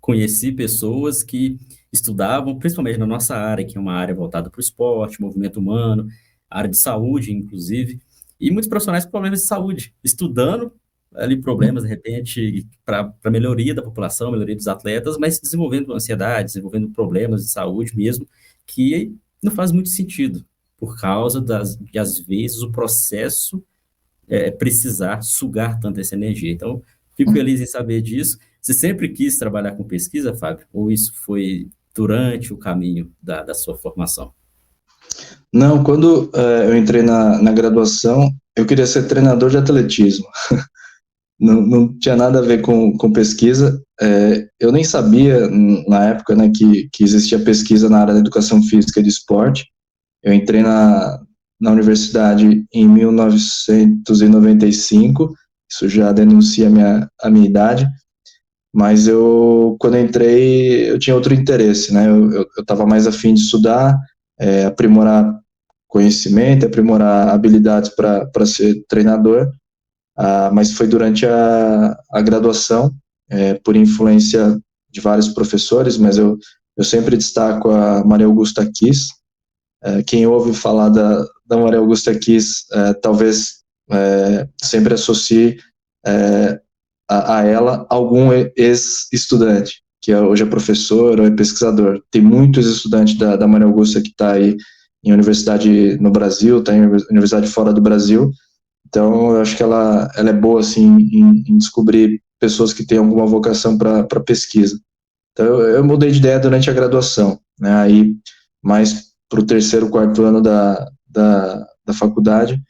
conheci pessoas que estudavam, principalmente na nossa área, que é uma área voltada para o esporte, movimento humano, área de saúde, inclusive, e muitos profissionais com problemas de saúde, estudando ali problemas, de repente, para melhoria da população, melhoria dos atletas, mas desenvolvendo ansiedade, desenvolvendo problemas de saúde mesmo, que não faz muito sentido, por causa de, às vezes, o processo precisar sugar tanta essa energia. Então, fico feliz em saber disso. Você sempre quis trabalhar com pesquisa, Fábio? Ou isso foi durante o caminho da sua formação? Não, quando eu entrei na graduação, eu queria ser treinador de atletismo. Não tinha nada a ver com pesquisa. Eu nem sabia, na época, né, que existia pesquisa na área da educação física e de esporte. Eu entrei na universidade em 1995, isso já denuncia a minha idade, mas quando eu entrei, eu tinha outro interesse, né? Eu estava mais afim de estudar, aprimorar conhecimento, aprimorar habilidades para ser treinador, mas foi durante a graduação, por influência de vários professores, mas eu sempre destaco a Maria Augusta Kiss. Quem ouve falar da Maria Augusta Kiss, talvez sempre associe a ela algum ex-estudante, que hoje é professor ou é pesquisador. Tem muitos estudantes da Maria Augusta que está aí em universidade no Brasil, está em universidade fora do Brasil. Então, eu acho que ela é boa assim, em descobrir pessoas que têm alguma vocação para pesquisa. Então, eu mudei de ideia durante a graduação, né? Aí, mais para o terceiro, quarto ano da faculdade,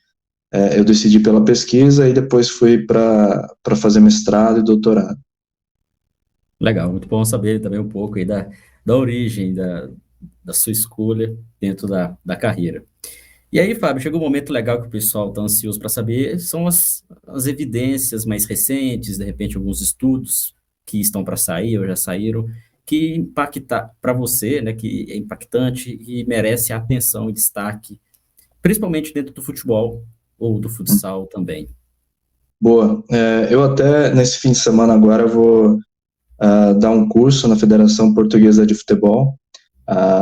eu decidi pela pesquisa e depois fui para fazer mestrado e doutorado. Legal, muito bom saber também um pouco aí da origem, da sua escolha dentro da carreira. E aí, Fábio, chegou um momento legal que o pessoal está ansioso para saber, são as evidências mais recentes, de repente alguns estudos que estão para sair ou já saíram, que impacta para você, né, que é impactante e merece atenção e destaque, principalmente dentro do futebol ou do futsal também. Boa. Eu até, nesse fim de semana agora, vou dar um curso na Federação Portuguesa de Futebol.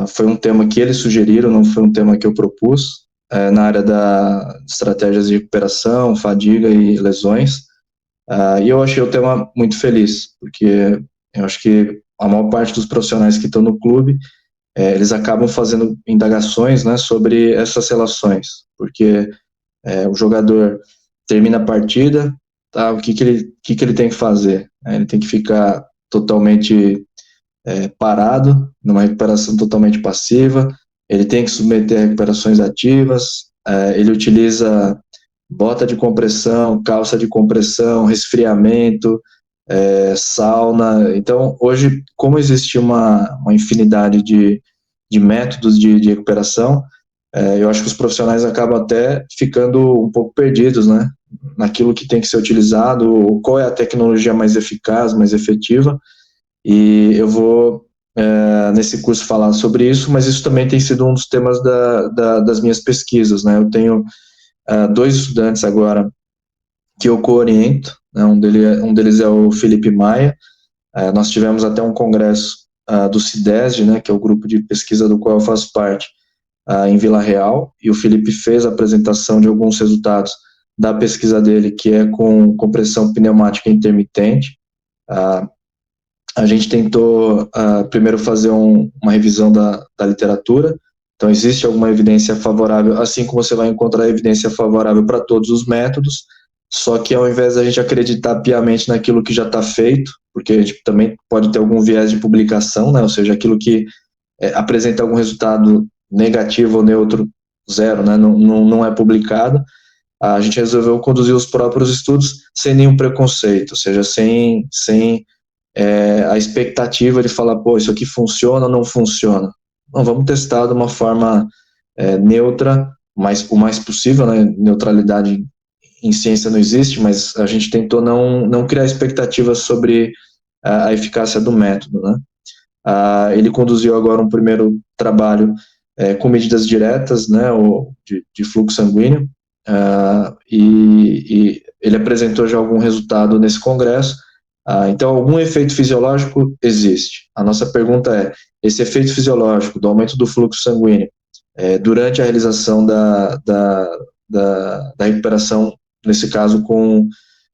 Foi um tema que eles sugeriram, não foi um tema que eu propus, na área da estratégias de recuperação, fadiga e lesões. E eu achei o tema muito feliz, porque eu acho que a maior parte dos profissionais que estão no clube, eles acabam fazendo indagações, né, sobre essas relações, porque o jogador termina a partida, tá, o que ele tem que fazer? Ele tem que ficar totalmente parado, numa recuperação totalmente passiva, ele tem que submeter a recuperações ativas, ele utiliza bota de compressão, calça de compressão, resfriamento, sauna. Então, hoje, como existe uma infinidade de métodos de recuperação, eu acho que os profissionais acabam até ficando um pouco perdidos, né, naquilo que tem que ser utilizado, qual é a tecnologia mais eficaz, mais efetiva, e eu vou, nesse curso, falar sobre isso, mas isso também tem sido um dos temas das minhas pesquisas, né. Eu tenho 2 estudantes agora que eu co-oriento, né, um deles é o Felipe Maia. Nós tivemos até um congresso do CIDESD, né, que é o grupo de pesquisa do qual eu faço parte, em Vila Real, e o Felipe fez a apresentação de alguns resultados da pesquisa dele, que é com compressão pneumática intermitente. A gente tentou primeiro fazer uma revisão da literatura. Então, existe alguma evidência favorável, assim como você vai encontrar evidência favorável para todos os métodos, só que ao invés da gente acreditar piamente naquilo que já está feito, porque a gente também pode ter algum viés de publicação, né? Ou seja, aquilo que apresenta algum resultado negativo ou neutro, zero, né? Não é publicado. A gente resolveu conduzir os próprios estudos sem nenhum preconceito, ou seja, sem a expectativa de falar, pô, isso aqui funciona ou não funciona. Não, vamos testar de uma forma neutra, o mais possível, né? Neutralidade em ciência não existe, mas a gente tentou não criar expectativas sobre a eficácia do método, né? Ele conduziu agora um primeiro trabalho com medidas diretas, né, de fluxo sanguíneo, e ele apresentou já algum resultado nesse congresso. Então, algum efeito fisiológico existe. A nossa pergunta é, esse efeito fisiológico do aumento do fluxo sanguíneo durante a realização da recuperação, nesse caso com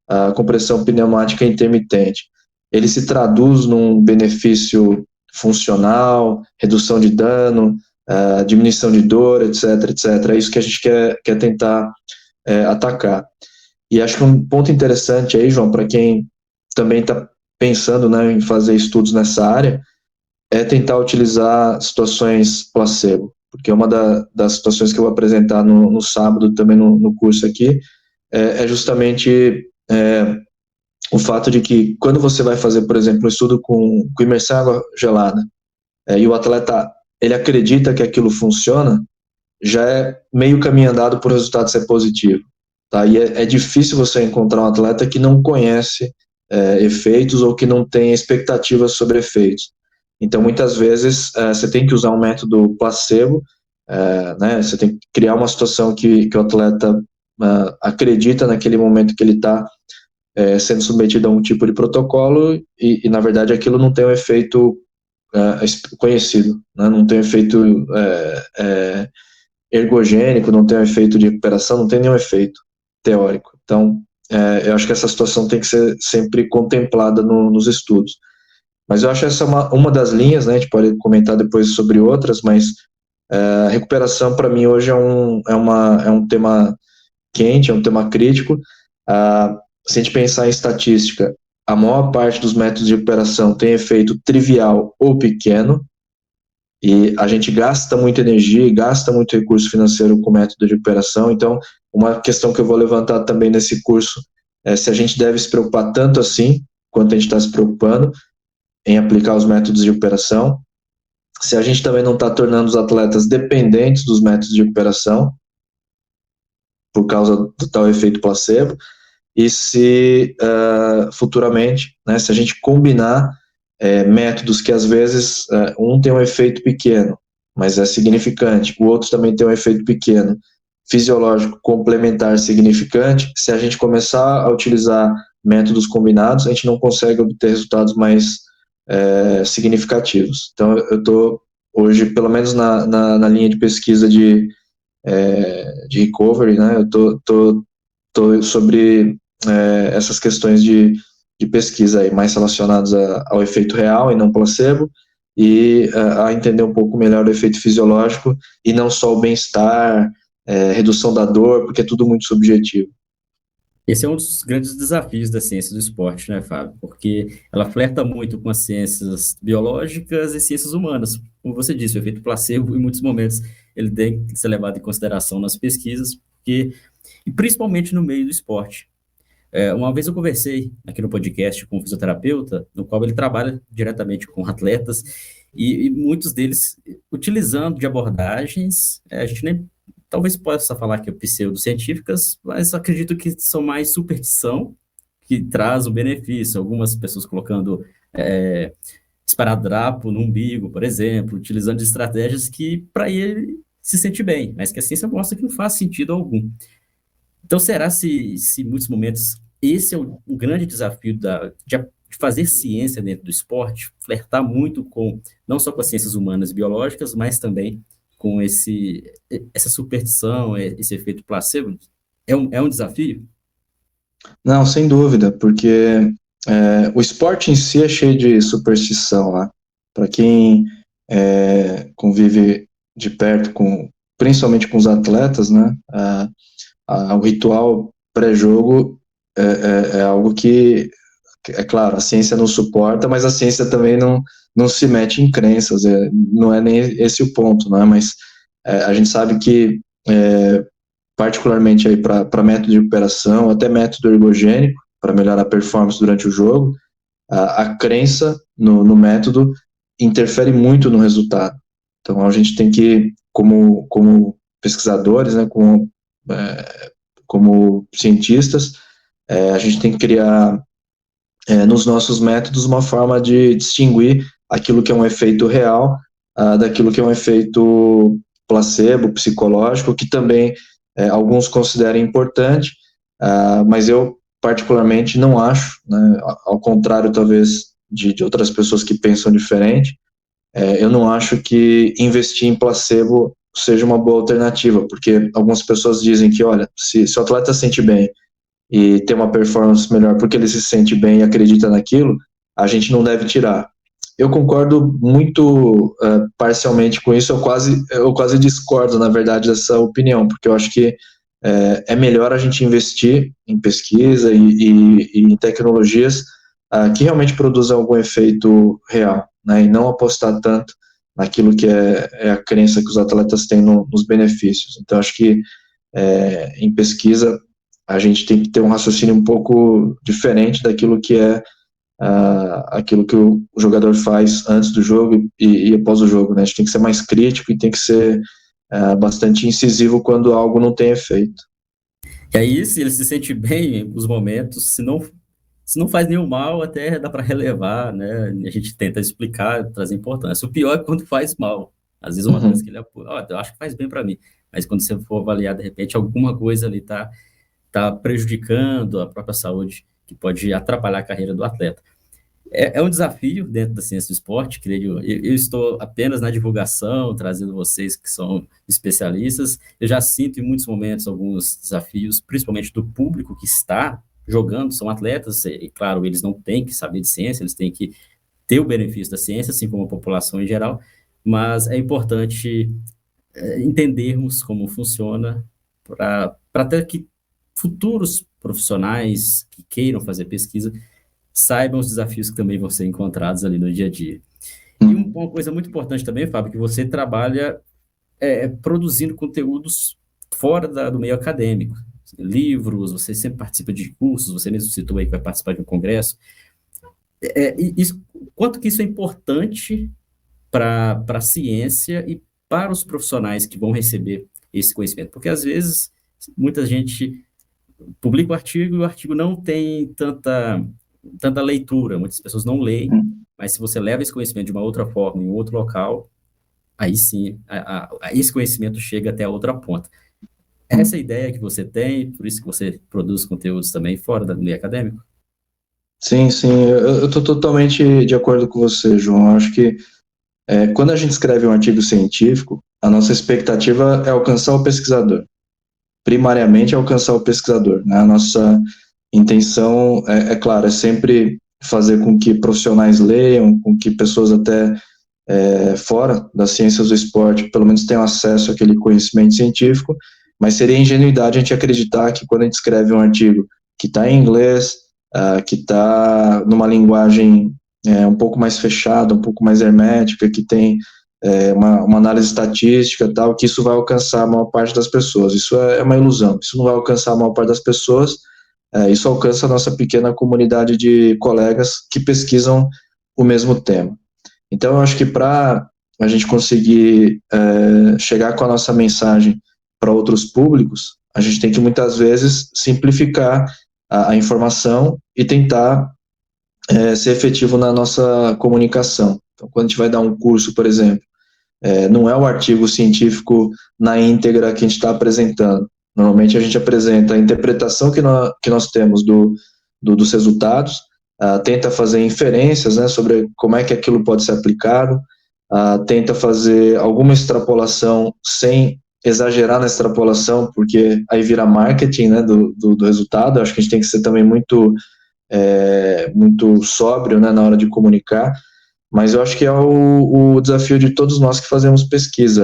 a compressão pneumática intermitente, ele se traduz num benefício funcional, redução de dano, diminuição de dor, etc, etc. É isso que a gente quer tentar atacar. E acho que um ponto interessante aí, João, para quem também está pensando, né, em fazer estudos nessa área, é tentar utilizar situações placebo, porque uma das situações que eu vou apresentar no sábado, também no curso aqui, é justamente o fato de que quando você vai fazer, por exemplo, um estudo com imersão em água gelada, e o atleta ele acredita que aquilo funciona, já é meio caminho andado para o resultado ser positivo. Tá? E é difícil você encontrar um atleta que não conhece efeitos ou que não tem expectativas sobre efeitos. Então, muitas vezes, você tem que usar um método placebo, né? Você tem que criar uma situação que o atleta acredita naquele momento que ele está sendo submetido a um tipo de protocolo na verdade, aquilo não tem um efeito conhecido, né? Não tem um efeito ergogênico, não tem um efeito de recuperação, não tem nenhum efeito teórico. Então, eu acho que essa situação tem que ser sempre contemplada nos estudos. Mas eu acho essa uma das linhas, né? A gente pode comentar depois sobre outras, mas a recuperação para mim hoje é um tema quente, é um tema crítico. Se a gente pensar em estatística, a maior parte dos métodos de recuperação tem efeito trivial ou pequeno, e a gente gasta muita energia e gasta muito recurso financeiro com o método de recuperação. Então, uma questão que eu vou levantar também nesse curso é se a gente deve se preocupar tanto assim, quanto a gente está se preocupando em aplicar os métodos de recuperação, se a gente também não está tornando os atletas dependentes dos métodos de recuperação, por causa do tal efeito placebo, e se futuramente, né, se a gente combinar métodos que às vezes um tem um efeito pequeno, mas é significante, o outro também tem um efeito pequeno, fisiológico complementar significante, se a gente começar a utilizar métodos combinados, a gente não consegue obter resultados mais significativos. Então, eu estou hoje, pelo menos na linha de pesquisa de recovery, né, eu tô sobre essas questões de pesquisa aí, mais relacionadas ao efeito real e não placebo, e a entender um pouco melhor o efeito fisiológico, e não só o bem-estar, redução da dor, porque é tudo muito subjetivo. Esse é um dos grandes desafios da ciência do esporte, né, Fábio? Porque ela flerta muito com as ciências biológicas e ciências humanas. Como você disse, o efeito placebo, em muitos momentos, ele tem que ser levado em consideração nas pesquisas, porque, e principalmente no meio do esporte. Uma vez eu conversei aqui no podcast com um fisioterapeuta, no qual ele trabalha diretamente com atletas, e muitos deles utilizando de abordagens, a gente nem talvez possa falar que é pseudocientíficas, mas acredito que são mais superstição que traz um benefício. Algumas pessoas colocando esparadrapo no umbigo, por exemplo, utilizando de estratégias que para ele se sente bem, mas que a ciência mostra que não faz sentido algum. Então, será se em muitos momentos esse é o grande desafio de fazer ciência dentro do esporte, flertar muito com, não só com as ciências humanas e biológicas, mas também com essa superstição, esse efeito placebo? É um desafio? Não, sem dúvida, porque o esporte em si é cheio de superstição, né? Para quem convive de perto principalmente com os atletas, né? O ritual pré-jogo é algo que, é claro, a ciência não suporta, mas a ciência também não se mete em crenças, não é nem esse o ponto, né? Mas a gente sabe que, particularmente aí para método de recuperação, até método ergogênico, para melhorar a performance durante o jogo, a crença no método interfere muito no resultado. Então a gente tem que, como pesquisadores, né, como cientistas, a gente tem que criar nos nossos métodos uma forma de distinguir aquilo que é um efeito real daquilo que é um efeito placebo, psicológico, que também alguns consideram importante, mas eu particularmente não acho, né, ao contrário talvez de outras pessoas que pensam diferente, eu não acho que investir em placebo seja uma boa alternativa, porque algumas pessoas dizem que, olha, se o atleta se sente bem e tem uma performance melhor porque ele se sente bem e acredita naquilo, a gente não deve tirar. Eu concordo muito parcialmente com isso, eu quase discordo, na verdade, dessa opinião, porque eu acho que é melhor a gente investir em pesquisa e em tecnologias que realmente produzam algum efeito real, né, e não apostar tanto naquilo que é a crença que os atletas têm nos benefícios. Então, acho que em pesquisa a gente tem que ter um raciocínio um pouco diferente daquilo que é aquilo que o jogador faz antes do jogo e após o jogo, né? A gente tem que ser mais crítico e tem que ser bastante incisivo quando algo não tem efeito. E aí, se ele se sente bem nos momentos, se não faz nenhum mal, até dá para relevar, né? A gente tenta explicar, trazer importância. O pior é quando faz mal. Às vezes uma coisa que ele eu acho que faz bem para mim, mas quando você for avaliar, de repente, alguma coisa ali tá prejudicando a própria saúde, que pode atrapalhar a carreira do atleta. É um desafio dentro da ciência do esporte, creio. Eu estou apenas na divulgação, trazendo vocês que são especialistas. Eu já sinto em muitos momentos alguns desafios, principalmente do público que está jogando, são atletas, e claro, eles não têm que saber de ciência, eles têm que ter o benefício da ciência, assim como a população em geral, mas é importante entendermos como funciona para até que futuros profissionais que queiram fazer pesquisa saibam os desafios que também vão ser encontrados ali no dia a dia. E uma coisa muito importante também, Fábio, que você trabalha produzindo conteúdos fora do meio acadêmico. Livros, você sempre participa de cursos, você mesmo citou aí que vai participar de um congresso. Quanto que isso é importante para a ciência e para os profissionais que vão receber esse conhecimento? Porque, às vezes, muita gente publica o artigo e o artigo não tem tanta leitura, muitas pessoas não leem, mas se você leva esse conhecimento de uma outra forma, em outro local, aí sim, esse conhecimento chega até a outra ponta. Essa é a ideia que você tem, por isso que você produz conteúdos também fora do meio acadêmico? Sim, eu estou totalmente de acordo com você, João. Eu acho que quando a gente escreve um artigo científico, a nossa expectativa é alcançar o pesquisador. Primariamente, alcançar o pesquisador, né? A nossa intenção, claro, é sempre fazer com que profissionais leiam, com que pessoas até fora das ciências do esporte, pelo menos tenham acesso àquele conhecimento científico, mas seria ingenuidade a gente acreditar que quando a gente escreve um artigo que está em inglês, que está numa linguagem um pouco mais fechada, um pouco mais hermética, que tem uma análise estatística, tal, que isso vai alcançar a maior parte das pessoas. Isso é uma ilusão, isso não vai alcançar a maior parte das pessoas, isso alcança a nossa pequena comunidade de colegas que pesquisam o mesmo tema. Então, eu acho que para a gente conseguir chegar com a nossa mensagem para outros públicos, a gente tem que muitas vezes simplificar a informação e tentar ser efetivo na nossa comunicação. Então, quando a gente vai dar um curso, por exemplo, não é o artigo científico na íntegra que a gente está apresentando. Normalmente a gente apresenta a interpretação que nós temos dos resultados, tenta fazer inferências, né, sobre como é que aquilo pode ser aplicado, tenta fazer alguma extrapolação sem exagerar na extrapolação, porque aí vira marketing, né, do resultado. Acho que a gente tem que ser também muito muito sóbrio, né, na hora de comunicar, mas eu acho que é o desafio de todos nós que fazemos pesquisa,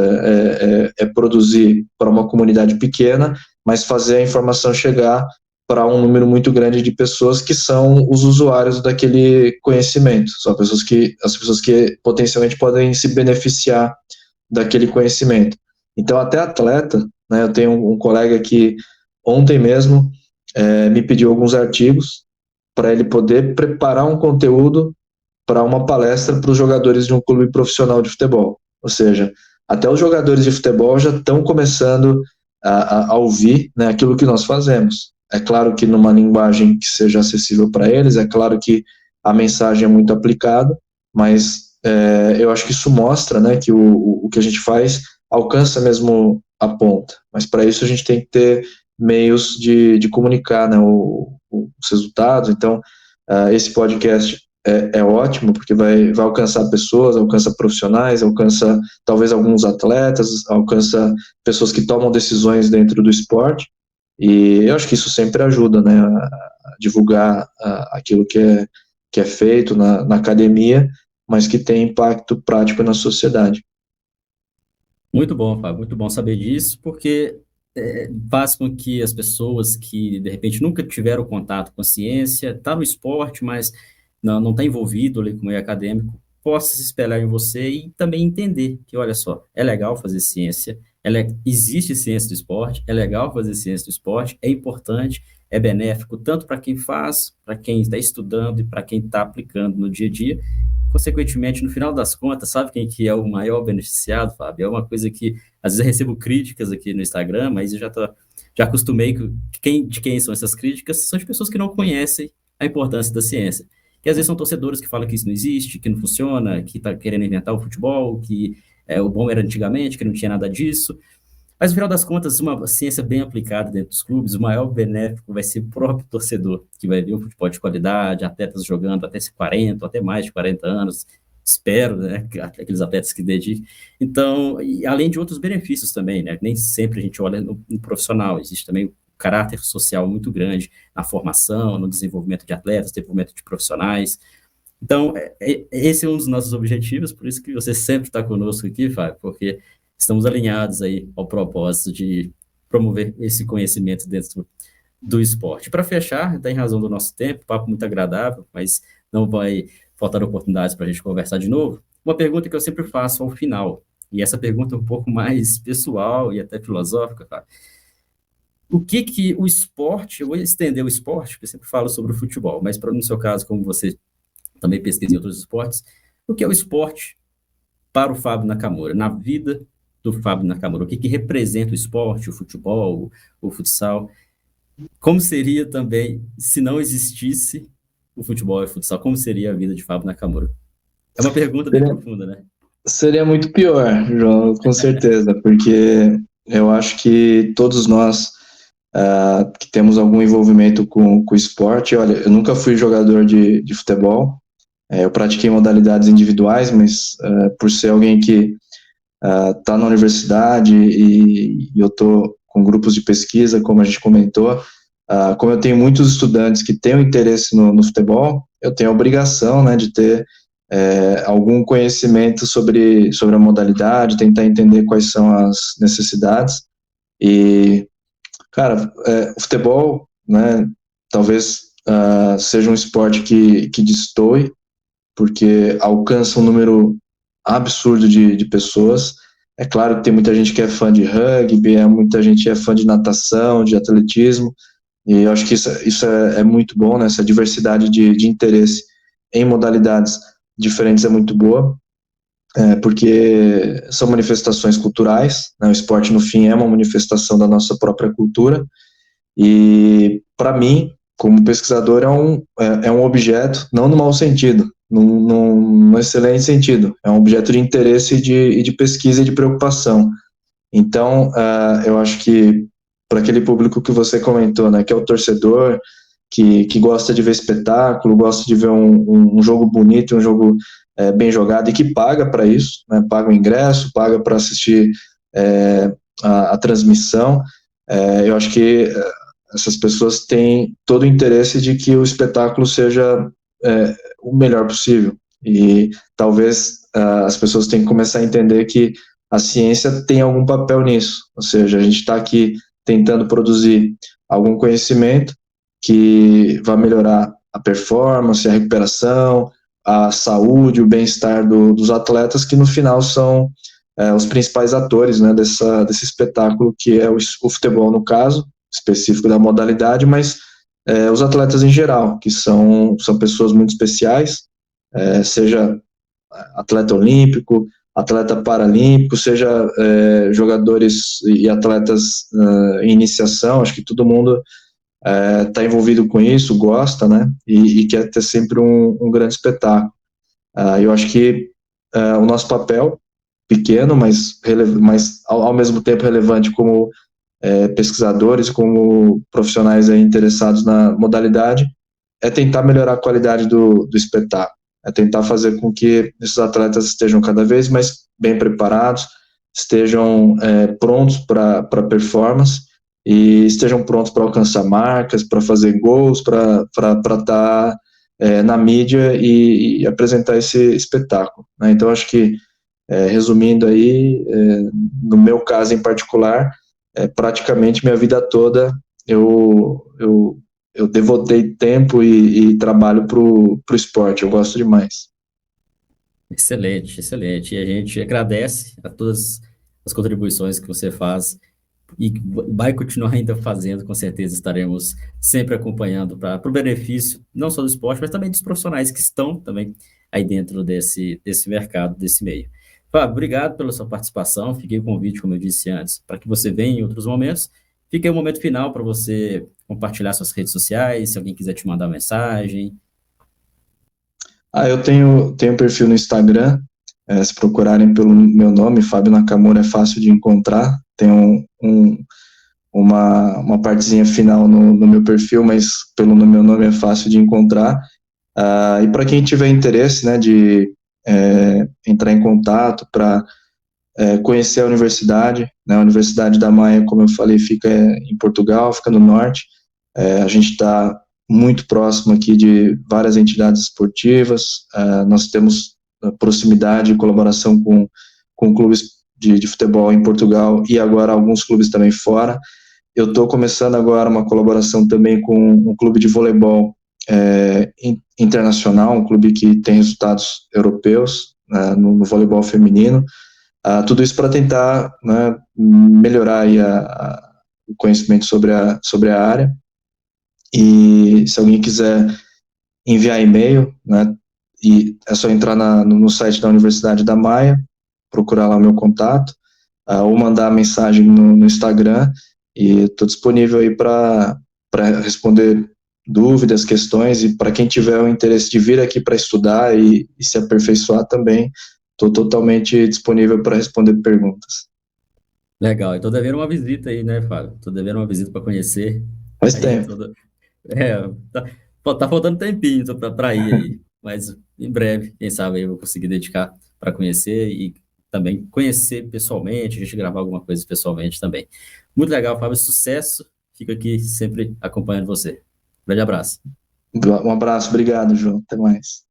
produzir para uma comunidade pequena, mas fazer a informação chegar para um número muito grande de pessoas que são os usuários daquele conhecimento, são as pessoas que potencialmente podem se beneficiar daquele conhecimento. Então, até atleta, né, eu tenho um colega que ontem mesmo me pediu alguns artigos para ele poder preparar um conteúdo para uma palestra para os jogadores de um clube profissional de futebol. Ou seja, até os jogadores de futebol já estão começando a ouvir, né, aquilo que nós fazemos. É claro que numa linguagem que seja acessível para eles, é claro que a mensagem é muito aplicada, mas eu acho que isso mostra, né, que o que a gente faz alcança mesmo a ponta. Mas para isso a gente tem que ter meios de comunicar, né, os resultados. Então, esse podcast é ótimo, porque vai alcançar pessoas, alcança profissionais, alcança talvez alguns atletas, alcança pessoas que tomam decisões dentro do esporte, e eu acho que isso sempre ajuda, né, a divulgar aquilo que é feito na academia, mas que tem impacto prático na sociedade. Muito bom, Fábio, muito bom saber disso, porque faz com que as pessoas que, de repente, nunca tiveram contato com a ciência, tá no esporte, mas não está envolvido ali com o meio acadêmico, possa se espelhar em você e também entender que, olha só, é legal fazer ciência, existe ciência do esporte, é legal fazer ciência do esporte, é importante, é benéfico tanto para quem faz, para quem está estudando e para quem está aplicando no dia a dia. Consequentemente, no final das contas, sabe quem que é o maior beneficiado, Fábio? É uma coisa que, às vezes, eu recebo críticas aqui no Instagram, mas eu já acostumei de quem são essas críticas, são de pessoas que não conhecem a importância da ciência. Que às vezes são torcedores que falam que isso não existe, que não funciona, que está querendo inventar o futebol, que o bom era antigamente, que não tinha nada disso. Mas, no final das contas, uma ciência bem aplicada dentro dos clubes, o maior benéfico vai ser o próprio torcedor, que vai ver um futebol de qualidade, atletas jogando até 40, até mais de 40 anos, espero, né, aqueles atletas que dediquem. Então, e além de outros benefícios também, né, nem sempre a gente olha no profissional, existe também um caráter social muito grande na formação, no desenvolvimento de atletas, desenvolvimento de profissionais. Então, esse é um dos nossos objetivos, por isso que você sempre está conosco aqui, Fábio, porque estamos alinhados aí ao propósito de promover esse conhecimento dentro do esporte. Para fechar, está em razão do nosso tempo, papo muito agradável, mas não vai faltar oportunidades para a gente conversar de novo. Uma pergunta que eu sempre faço ao final, e essa pergunta é um pouco mais pessoal e até filosófica, Fábio. O que o esporte, eu vou estender o esporte, porque eu sempre falo sobre o futebol, mas no seu caso, como você também pesquisa em outros esportes, o que é o esporte para o Fábio Nakamura, na vida do Fábio Nakamura? O que representa o esporte, o futebol, o futsal? Como seria também, se não existisse o futebol e o futsal, como seria a vida de Fábio Nakamura? É uma pergunta bem profunda, né? Seria muito pior, João, com certeza, porque eu acho que todos nós que temos algum envolvimento com o esporte, olha, eu nunca fui jogador de futebol, eu pratiquei modalidades individuais, mas por ser alguém que está na universidade e eu estou com grupos de pesquisa, como a gente comentou, como eu tenho muitos estudantes que têm um interesse no futebol, eu tenho a obrigação, né, de ter algum conhecimento sobre a modalidade, tentar entender quais são as necessidades. E, cara, o futebol, né, talvez seja um esporte que destoe, porque alcança um número absurdo de pessoas. É claro que tem muita gente que é fã de rugby, muita gente que é fã de natação, de atletismo, e eu acho que isso é muito bom, né? Essa diversidade de interesse em modalidades diferentes é muito boa, porque são manifestações culturais, né? O esporte, no fim, é uma manifestação da nossa própria cultura, e, para mim, como pesquisador, é um objeto, não no mau sentido, num excelente sentido, é um objeto de interesse e de pesquisa e de preocupação. Então, eu acho que para aquele público que você comentou, né, que é o torcedor, que gosta de ver espetáculo, gosta de ver um jogo bonito, um jogo bem jogado e que paga para isso, né, paga o ingresso, paga para assistir a transmissão, eu acho que essas pessoas têm todo o interesse de que o espetáculo seja o melhor possível. E talvez as pessoas tenham que começar a entender que a ciência tem algum papel nisso. Ou seja, a gente está aqui tentando produzir algum conhecimento que vai melhorar a performance, a recuperação, a saúde, o bem-estar dos atletas, que no final são os principais atores, né, desse espetáculo que é o futebol, no caso, específico da modalidade, mas os atletas em geral, que são pessoas muito especiais, seja atleta olímpico, atleta paralímpico, seja jogadores e atletas em iniciação, acho que todo mundo está envolvido com isso, gosta, né, e quer ter sempre um grande espetáculo. Eu acho que o nosso papel, pequeno, mas ao mesmo tempo relevante como pesquisadores, como profissionais interessados na modalidade, é tentar melhorar a qualidade do espetáculo, é tentar fazer com que esses atletas estejam cada vez mais bem preparados, estejam prontos para performance e estejam prontos para alcançar marcas, para fazer gols, para estar na mídia e apresentar esse espetáculo, né? Então, acho que, resumindo aí, no meu caso em particular, praticamente minha vida toda eu devotei tempo e trabalho para o esporte, eu gosto demais. Excelente, excelente. E a gente agradece a todas as contribuições que você faz e vai continuar ainda fazendo, com certeza estaremos sempre acompanhando para o benefício, não só do esporte, mas também dos profissionais que estão também aí dentro desse mercado, desse meio. Fábio, obrigado pela sua participação, fiquei o convite, como eu disse antes, para que você venha em outros momentos. Fica aí o momento final para você compartilhar suas redes sociais, se alguém quiser te mandar mensagem. Eu tenho perfil no Instagram, se procurarem pelo meu nome, Fábio Nakamura, é fácil de encontrar, tem uma partezinha final no meu perfil, mas pelo meu nome é fácil de encontrar. E para quem tiver interesse, né, de entrar em contato para conhecer a universidade, né, a Universidade da Maia, como eu falei, fica em Portugal, fica no norte. A gente está muito próximo aqui de várias entidades esportivas, nós temos proximidade e colaboração com clubes de futebol em Portugal e agora alguns clubes também fora. Eu estou começando agora uma colaboração também com um clube de voleibol internacional, um clube que tem resultados europeus no voleibol feminino. Tudo isso para tentar, né, melhorar aí o conhecimento sobre a área. E se alguém quiser enviar e-mail, né, e é só entrar no site da Universidade da Maia, procurar lá o meu contato, ou mandar mensagem no Instagram, e estou disponível aí para responder dúvidas, questões, e para quem tiver o interesse de vir aqui para estudar e se aperfeiçoar também, estou totalmente disponível para responder perguntas. Legal, então devendo uma visita aí, né, Fábio? Tô devendo uma visita para conhecer Faz aí tempo. toda. É, tá faltando tempinho para ir aí, mas em breve, quem sabe eu vou conseguir dedicar para conhecer e também conhecer pessoalmente, a gente gravar alguma coisa pessoalmente também. Muito legal, Fábio, sucesso. Fico aqui sempre acompanhando você. Grande abraço. Um abraço, obrigado, João. Até mais.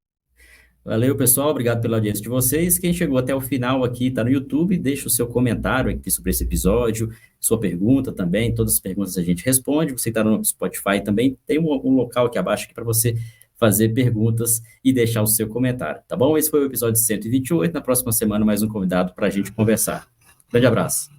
Valeu, pessoal. Obrigado pela audiência de vocês. Quem chegou até o final aqui está no YouTube, deixa o seu comentário aqui sobre esse episódio, sua pergunta também. Todas as perguntas a gente responde. Você está no Spotify também, tem um local aqui abaixo para você fazer perguntas e deixar o seu comentário, tá bom? Esse foi o episódio 128. Na próxima semana, mais um convidado para a gente conversar. Grande abraço.